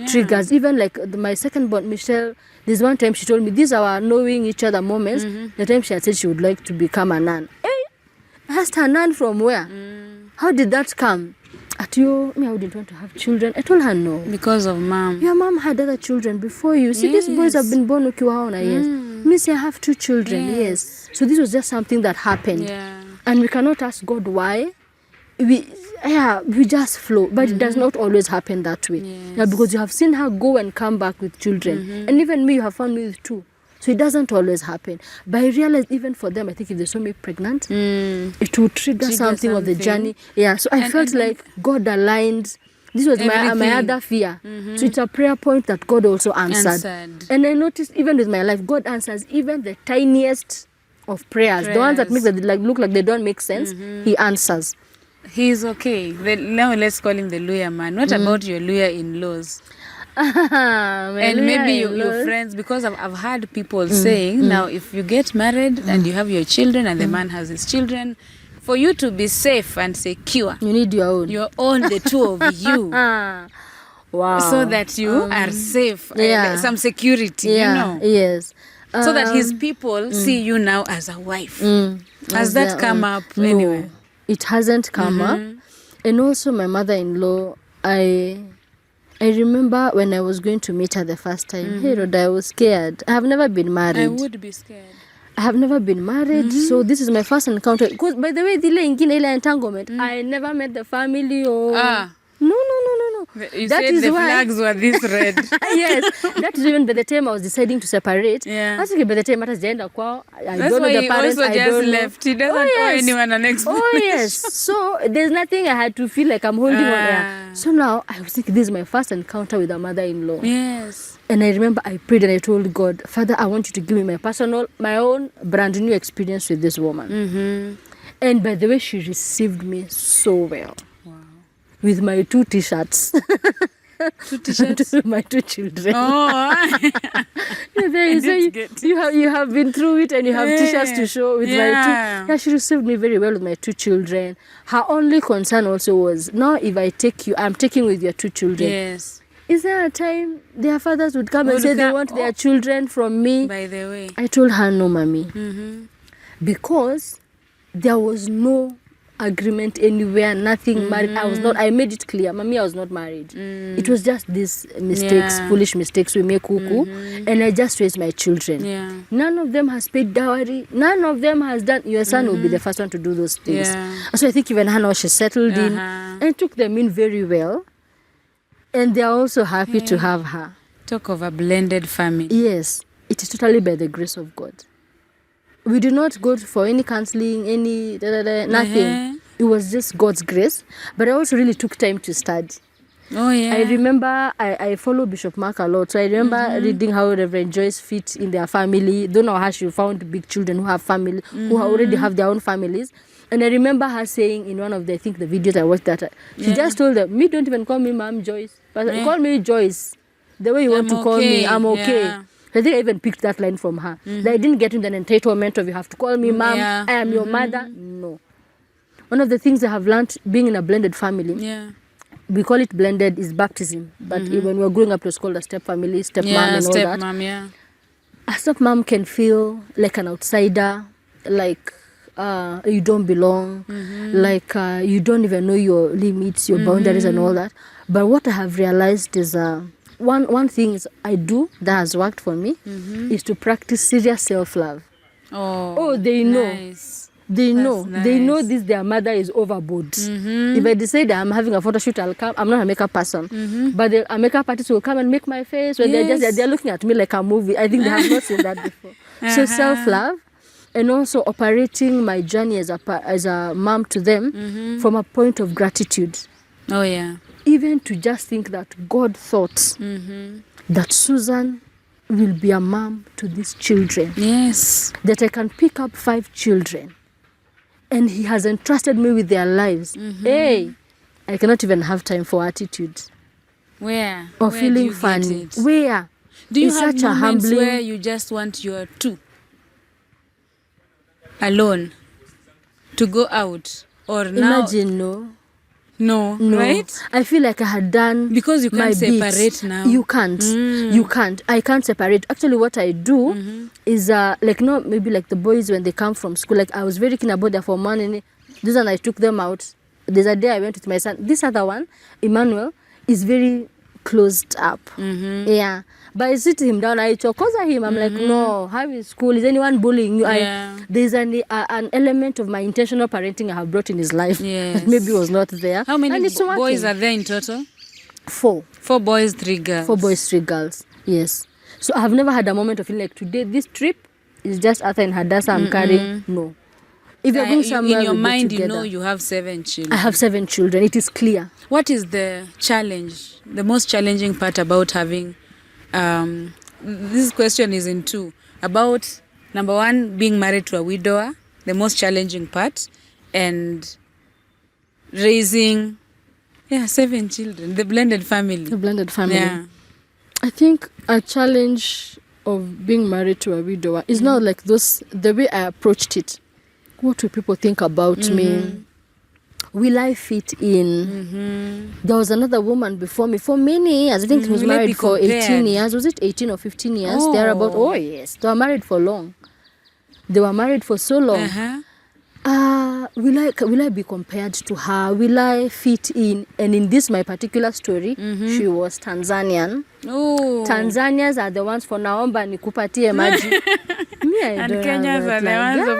Triggers. Even like my second born, Michelle, this one time she told me, these are our knowing each other moments. The time she had said she would like to become a nun. Hey, I asked her, nun from where? How did that come? At you, I wouldn't want to have children. I told her no. Because of mom. Your mom had other children before you. See, these boys have been born ukiwaona, yes. Me say I have 2 children, yes. So this was just something that happened. Yeah. And we cannot ask God why. We just flow, but it does not always happen that way. Yes. Yeah, because you have seen her go and come back with children, and even me, you have found me with 2. So it doesn't always happen. But I realized even for them, I think if they saw me pregnant, it would trigger something of the journey. Yeah, so I felt like God aligned. This was my other fear. So it's a prayer point that God also answered. And I noticed even with my life, God answers even the tiniest of prayers. The ones that make look like they don't make sense, He answers. He's okay. Now let's call him the Luya man. What about your Luya in-laws? And maybe your friends, because I've heard people saying, now if you get married and you have your children and the man has his children, for you to be safe and secure, you need your own. Your own, the 2 of you. Wow. So that you are safe. Some security, you know. Yes. So that his people see you now as a wife. Has that come up anyway? It hasn't come up. And also my mother-in-law, I remember when I was going to meet her the first time, hey Rhoda, I was scared. I have never been married. I would be scared. I have never been married, so this is my first encounter. Because by the way, the entanglement, I never met the family or... No. You that said the flags were this red. Yes, that is even by the time I was deciding to separate. Yeah. Actually, by the time I was I That's don't know the parents. He also just left. He doesn't owe anyone an explanation. Oh yes. So there's nothing I had to feel like I'm holding on there. So now I was thinking this is my first encounter with a mother-in-law. Yes. And I remember I prayed and I told God, Father, I want you to give me my own brand new experience with this woman. And by the way, she received me so well. With my 2 t-shirts. 2 t-shirts? My 2 children. Oh. You have been through it and you have t-shirts to show with my 2. Yeah, she received me very well with my 2 children. Her only concern also was, now if I take you, I'm taking with your 2 children. Yes. Is there a time their fathers would come and say they want their children from me? By the way. I told her, no, mommy. Because there was no agreement anywhere, nothing married. I made it clear, Mommy, I was not married. It was just these mistakes, foolish mistakes we make, and I just raised my children. None of them has paid dowry. None of them has done. Your son will be the first one to do those things. So I think even Hannah, she settled in and took them in very well. And they are also happy to have her. Talk of a blended family. Yes, it is totally by the grace of God. We did not go for any counseling, any nothing. It was just God's grace. But I also really took time to study. I remember I follow Bishop Mark a lot. So I remember reading how Reverend Joyce fit in their family. Don't know how she found big children who have family, who already have their own families. And I remember her saying in one of the videos I watched that she just told them, me, don't even call me Mom Joyce. But call me Joyce. The way you want to call me, I'm okay. I think I even picked that line from her. That I didn't get into an entitlement of you have to call me Mom, I am your mother. No. One of the things I have learned being in a blended family, we call it blended, is baptism. But when we were growing up, it was called a step family, step mom and all that. A step mom can feel like an outsider, like you don't belong, like you don't even know your limits, your boundaries and all that. But what I have realized is one thing is I do that has worked for me is to practice serious self-love. They know. Nice. They know. Nice. They know this, their mother is overboard. If I decide I'm having a photo shoot, I'll come. I'm not a makeup person. But a makeup artist will come and make my face. When they're looking at me like a movie. I think they have not seen that before. So self-love, and also operating my journey as a mom to them from a point of gratitude. Even to just think that God thought that Susan will be a mom to these children. That I can pick up 5 children. And he has entrusted me with their lives. Hey, I cannot even have time for attitude. Where? Or feeling funny. Where? Do you have moments where you just want your 2 alone to go out? Or imagine now? No, right? I feel like I had done because you can't separate now. You can't. You can't. I can't separate. Actually, what I do is maybe like the boys when they come from school. Like I was very keen about their for money. This one I took them out. There's a day I went with my son. This other one, Emmanuel, is very closed up. But I sit him down, I chokoza him. I'm like, no, how is school? Is anyone bullying you? There's an element of my intentional parenting I have brought in his life that maybe was not there. How many boys are there in total? 4. 4 boys, 3 girls. 4 boys, 3 girls. Yes. So I have never had a moment of feeling like today, this trip is just Arthur and Hadassah I'm carrying. No. If you're going somewhere, in your mind, you know you have 7 children. I have 7 children. It is clear. What is the challenge, the most challenging part about having, this question is in 2, about number 1, being married to a widower, the most challenging part, and raising 7 children, the blended family. The blended family. I think a challenge of being married to a widower is not like the way I approached it. What will people think about me? Will I fit in? There was another woman before me for many years. I think he was married for 18 years. Was it 18 or 15 years? They're about, yes. They were married for long. They were married for so long. Will I be compared to her? Will I fit in? And in this, my particular story, she was Tanzanian. Tanzanians are the ones for Naomba nikupatie maji. Me, I don't Kenyans are the ones of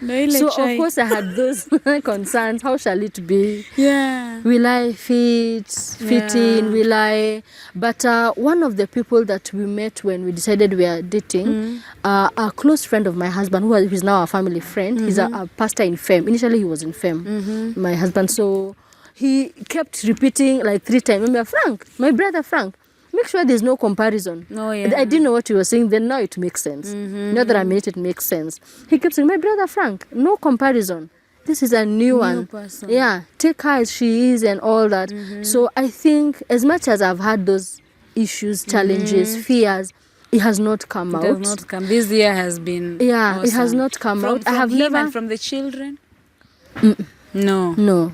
Jesus. So of course I had those concerns. How shall it be? Will I fit in? Will I? But one of the people that we met when we decided we are dating, a close friend of my husband, who is now a family friend, he's a pastor in FEM. Initially he was in FEM, my husband. So he kept repeating like 3 times, remember, Frank, my brother Frank, make sure there's no comparison. I didn't know what he was saying then. Now it makes sense. Now that I made it makes sense. He kept saying, my brother Frank, no comparison. This is a new one person. Take her as she is and all that. So I think as much as I've had those issues, challenges, fears, it has not come out. It has not come. This year has been awesome. It has not come out. I have never. And from the children? No.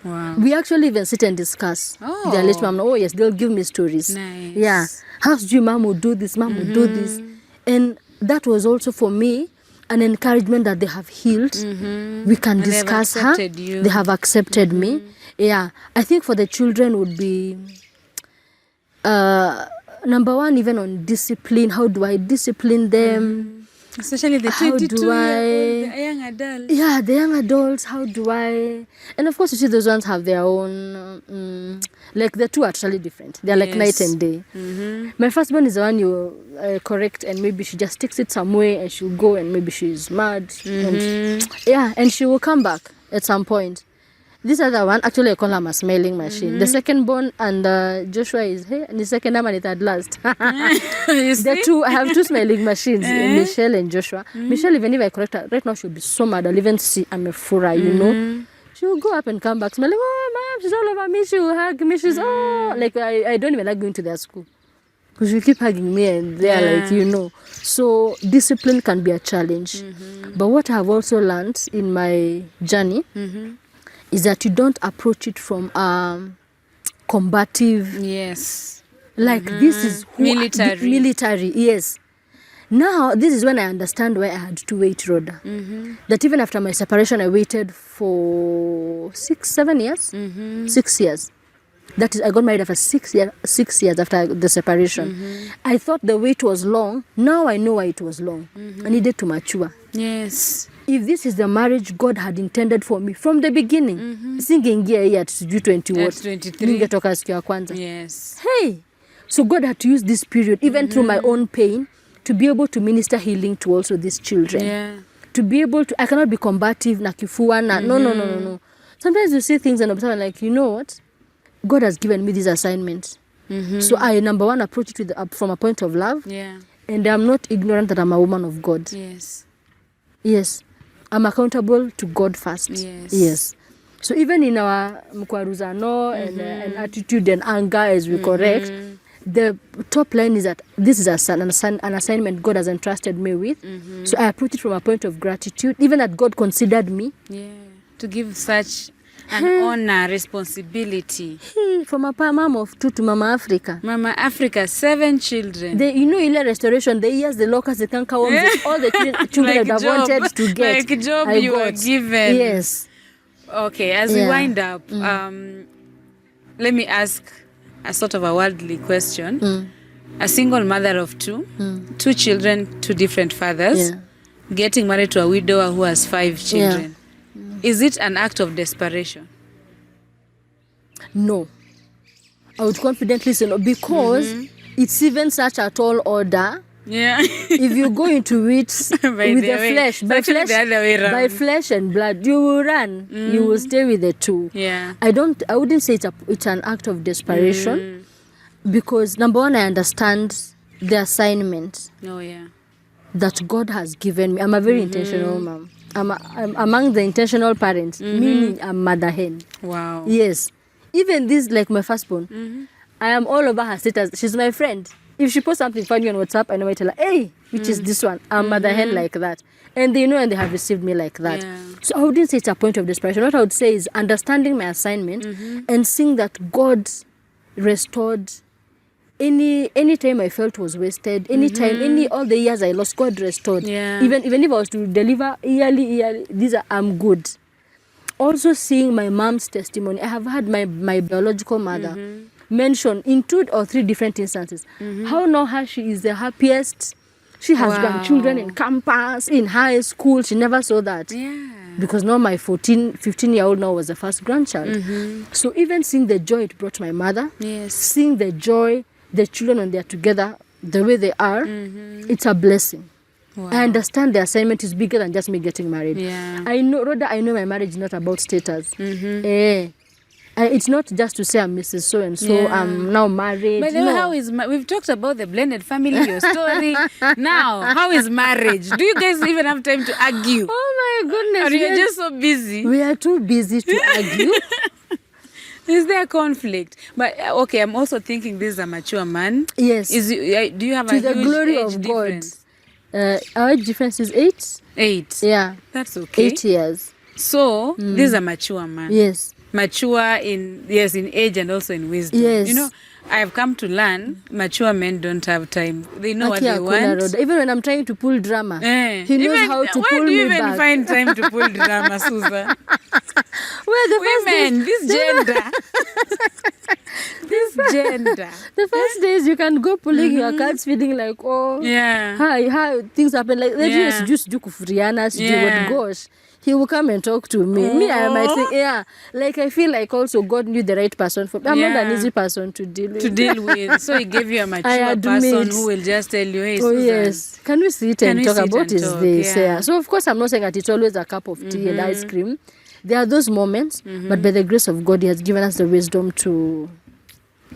Wow. We actually even sit and discuss. They'll let mom know, yes, they'll give me stories. Nice. How's you, mom will do this, mom will do this. And that was also for me an encouragement that they have healed. We can discuss her. They have accepted me. Yeah, I think for the children would be number one, even on discipline. How do I discipline them? Especially the 22-year-old, the young adults. Yeah, the young adults, how do I... And of course, you see, those ones have their own... like, the two are totally different. They're like night and day. My firstborn is the one you correct, and maybe she just takes it somewhere, and she'll go, and maybe she's mad. And, yeah, and she will come back at some point. This other one, actually, I call her a smiling machine. The second born and Joshua is here, and the second time and it at last. The two, I have two smiling machines, Michelle and Joshua. Michelle, even if I correct her, right now she'll be so mad. I'll even see I'm a fura, you know. She'll go up and come back, smiling, oh, mom, she's all over me, she'll hug me, she's, oh. Like, I don't even like going to their school. Because you keep hugging me and they're like, you know. So, discipline can be a challenge. But what I've also learned in my journey is that you don't approach it from combative. Yes. Like this is who military. Yes. Now this is when I understand why I had to wait, Rawder. That even after my separation, I waited for 6 years. 6 years. That is, I got married after 6 years after the separation. I thought the wait was long. Now I know why it was long. I needed to mature. Yes. If this is the marriage God had intended for me from the beginning, singeingia hii at 20 what? 23. Ningetoka siku ya kwanza. Yes. Hey! So God had to use this period, even through my own pain, to be able to minister healing to also these children. Yeah. To be able to, I cannot be combative, na kifua, na, no. Sometimes you see things and I'm like, you know what? God has given me this assignment. So I, number one, approach it with from a point of love. Yeah. And I'm not ignorant that I'm a woman of God. Yes. Yes. I'm accountable to God first. Yes. So even in our mkwaruzano and attitude and anger as we correct, the top line is that this is an assignment God has entrusted me with. So I approach it from a point of gratitude, even that God considered me. Yeah. To give such an honor, responsibility. From a mom of 2 to Mama Africa. Mama Africa, 7 children. You know, in the restoration, the years, the locusts, the cankerworms, all the children like that I wanted to get. Like job you were given. Yes. Okay, as we wind up, let me ask a sort of a worldly question. A single mother of 2, 2 children, 2 different fathers, getting married to a widower who has 5 children. Is it an act of desperation? No. I would confidently say no, because it's even such a tall order. Yeah. If you go into it with the flesh, by flesh and blood, you will run. You will stay with the 2. Yeah. I wouldn't say it's an act of desperation, because number one, I understand the assignment that God has given me. I'm a very intentional mom. I'm among the intentional parents, meaning I'm mother hen. Wow. Yes. Even this, like my firstborn, I am all over her status. She's my friend. If she posts something funny on WhatsApp, I know I tell her, hey, which is this one? I'm mother hen like that. And they know and they have received me like that. Yeah. So I wouldn't say it's a point of desperation. What I would say is understanding my assignment and seeing that God restored any time I felt was wasted, any time, all the years I lost, God restored. Yeah. Even if I was to deliver yearly, I'm good. Also seeing my mom's testimony. I have had my biological mother mention in 2 or 3 different instances how now she is the happiest. She has grandchildren in campus, in high school. She never saw that. Yeah. Because now my 15-year-old now was the first grandchild. So even seeing the joy it brought my mother, seeing the joy, the children when they are together, the way they are, it's a blessing. Wow. I understand the assignment is bigger than just me getting married. Yeah. I know my marriage is not about status. It's not just to say I'm Mrs. So-and-so, I'm now married. By the way, how is we've talked about the blended family, your story. Now, how is marriage? Do you guys even have time to argue? Oh my goodness. Or you're just so busy? We are too busy to argue. Is there a conflict? But okay, I'm also thinking this is a mature man. Yes. Do you have a huge age difference? Our age difference is 8. 8? Yeah. That's okay. 8 years. So, this is a mature man. Yes. Mature in age and also in wisdom. Yes. You know, I've come to learn mature men don't have time. They know what they want. Rawder. Even when I'm trying to pull drama, he knows how to pull me back. Where do you even find time to pull drama, Susan? Well, the Women, this gender. This gender. The first days you can go pulling your cards feeling like, oh, how things happen. Like, let's just do kufuriana, what gosh. He will come and talk to me. Me, I might think, like I feel like also God knew the right person for me. I'm not an easy person to deal with. So he gave you a mature person who will just tell you, hey, Susan, yes, can we sit and talk about this? Yeah. So of course I'm not saying that it's always a cup of tea and ice cream. There are those moments, but by the grace of God, he has given us the wisdom to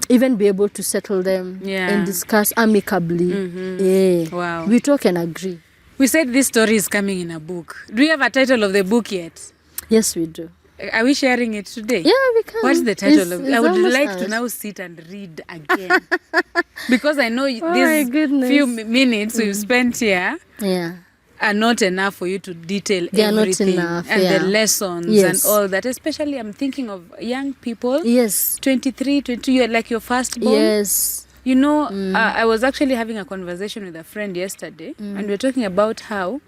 even be able to settle them and discuss amicably. Wow. We talk and agree. We said this story is coming in a book. Do you have a title of the book yet? Yes, we do. Are we sharing it today? Yeah, we can. What's the title of it? I would like to now sit and read again. Because I know these few minutes we've spent here are not enough for you to detail everything. Not enough, and the lessons and all that. Especially I'm thinking of young people. Yes. 23, 22, like your firstborn. Yes. You know, I was actually having a conversation with a friend yesterday, and we were talking about how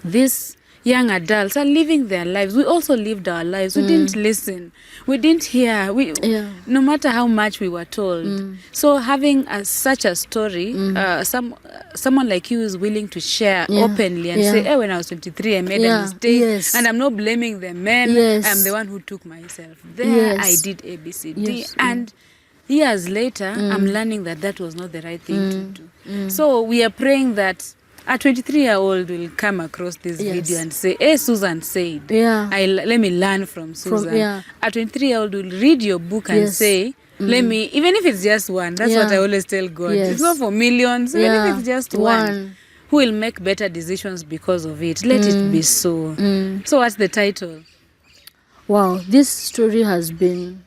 these young adults are living their lives. We also lived our lives. We didn't listen. We didn't hear. No matter how much we were told. So having such a story, someone like you is willing to share openly and say, hey, when I was 23, I made a mistake. And I'm not blaming the men. I'm the one who took myself there. I did A, B, C, D. And years later, I'm learning that was not the right thing to do. So we are praying that a 23-year-old will come across this video and say, hey, Susan said. Let me learn from Susan. A 23-year-old will read your book and say, let me, even if it's just one, that's what I always tell God. It's not for millions, even if it's just one, who will make better decisions because of it. Let it be so. So what's the title? Wow, this story has been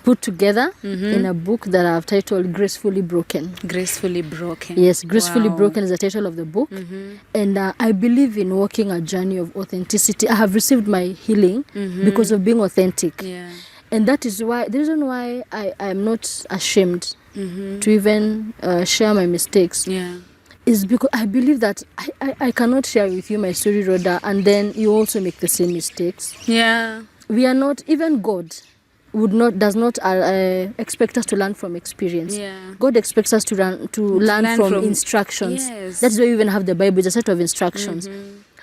put together in a book that I've titled Gracefully Broken. Gracefully Broken. Yes, Gracefully Broken is the title of the book. And I believe in walking a journey of authenticity. I have received my healing because of being authentic. And that is why, the reason why I am not ashamed to even share my mistakes is because I believe that I cannot share with you my story, Rawder, and then you also make the same mistakes. We are not, even God does not expect us to learn from experience. God expects us to learn from instructions. That's why we even have the Bible. It's a set of instructions.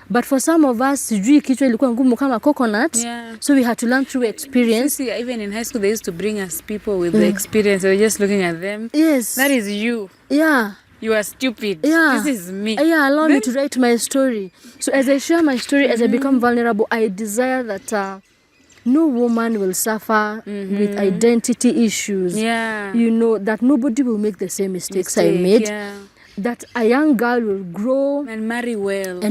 But for some of us, kichwa ilikuwa ngumu kama coconut, so we had to learn through experience. See, even in high school, they used to bring us people with the experience. They were just looking at them. That is you. You are stupid. This is me. Allow me to write my story. So as I share my story, as I become vulnerable, I desire that no woman will suffer with identity issues. You know, that nobody will make the same mistakes I made. That a young girl will grow and marry well.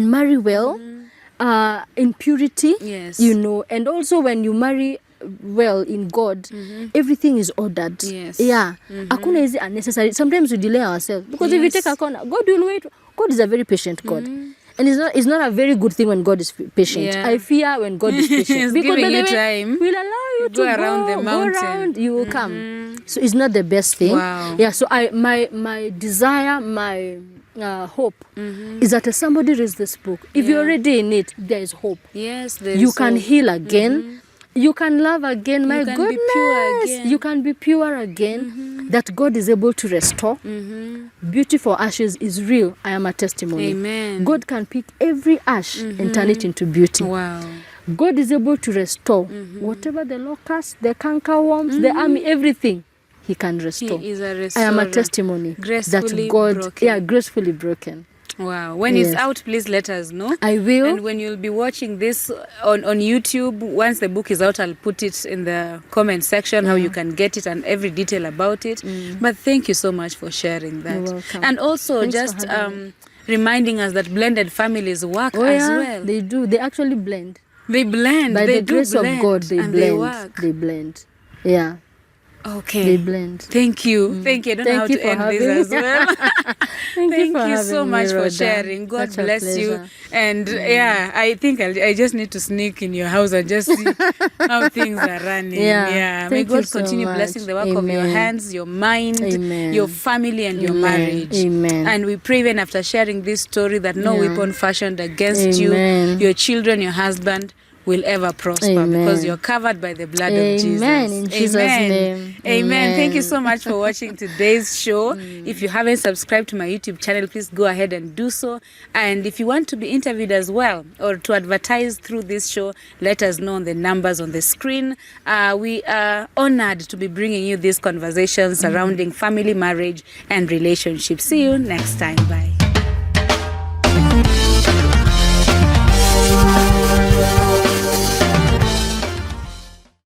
In purity. You know, and also when you marry well in God, everything is ordered. Hakuna hizi unnecessary. Sometimes we delay ourselves because if we take a corner, God will wait. God is a very patient God. And it's not a very good thing when God is patient. I fear when God is patient. Because giving you time, will allow you to go around the mountain. Go around, you will come. So it's not the best thing. So my desire, my hope is that somebody reads this book. If you're already in it, there is hope. You can heal again. You can love again. My goodness. Be pure again. You can be pure again. That God is able to restore. Beauty for ashes is real. I am a testimony. Amen. God can pick every ash and turn it into beauty. God is able to restore whatever the locusts, the cankerworms, the army, everything. He can restore. He is a restorer. I am a testimony that God, gracefully broken. Wow. When it's out, please let us know. I will. And when you'll be watching this on YouTube, once the book is out, I'll put it in the comment section how you can get it and every detail about it. But thank you so much for sharing that. You're welcome. And also Thanks just reminding us that blended families work as well. They do. They actually blend. They blend. By the grace of God, they blend. They work. They blend. Yeah. Okay. They blend. Thank you. Thank you. I don't know how to end this as well. Thank you so much for sharing. God Such a bless you. pleasure. And yeah, I think I just need to sneak in your house and just see how things are running. Yeah. May Thank you God so continue much. blessing the work of your Amen. hands, your mind, Amen. your family, and your Amen. marriage. Amen. And we pray even after sharing this story that no Yeah. weapon fashioned against you, Amen. your children, your husband will ever prosper. Amen. Because you're covered by the blood of Jesus. Amen. In Jesus' name. Amen. Thank you so Amen. much for watching today's show. If you haven't subscribed to my YouTube channel, please go ahead and do so. And if you want to be interviewed as well or to advertise through this show, let us know on the numbers on the screen. We are honored to be bringing you these conversations surrounding family, marriage, and relationships. See you next time. Bye.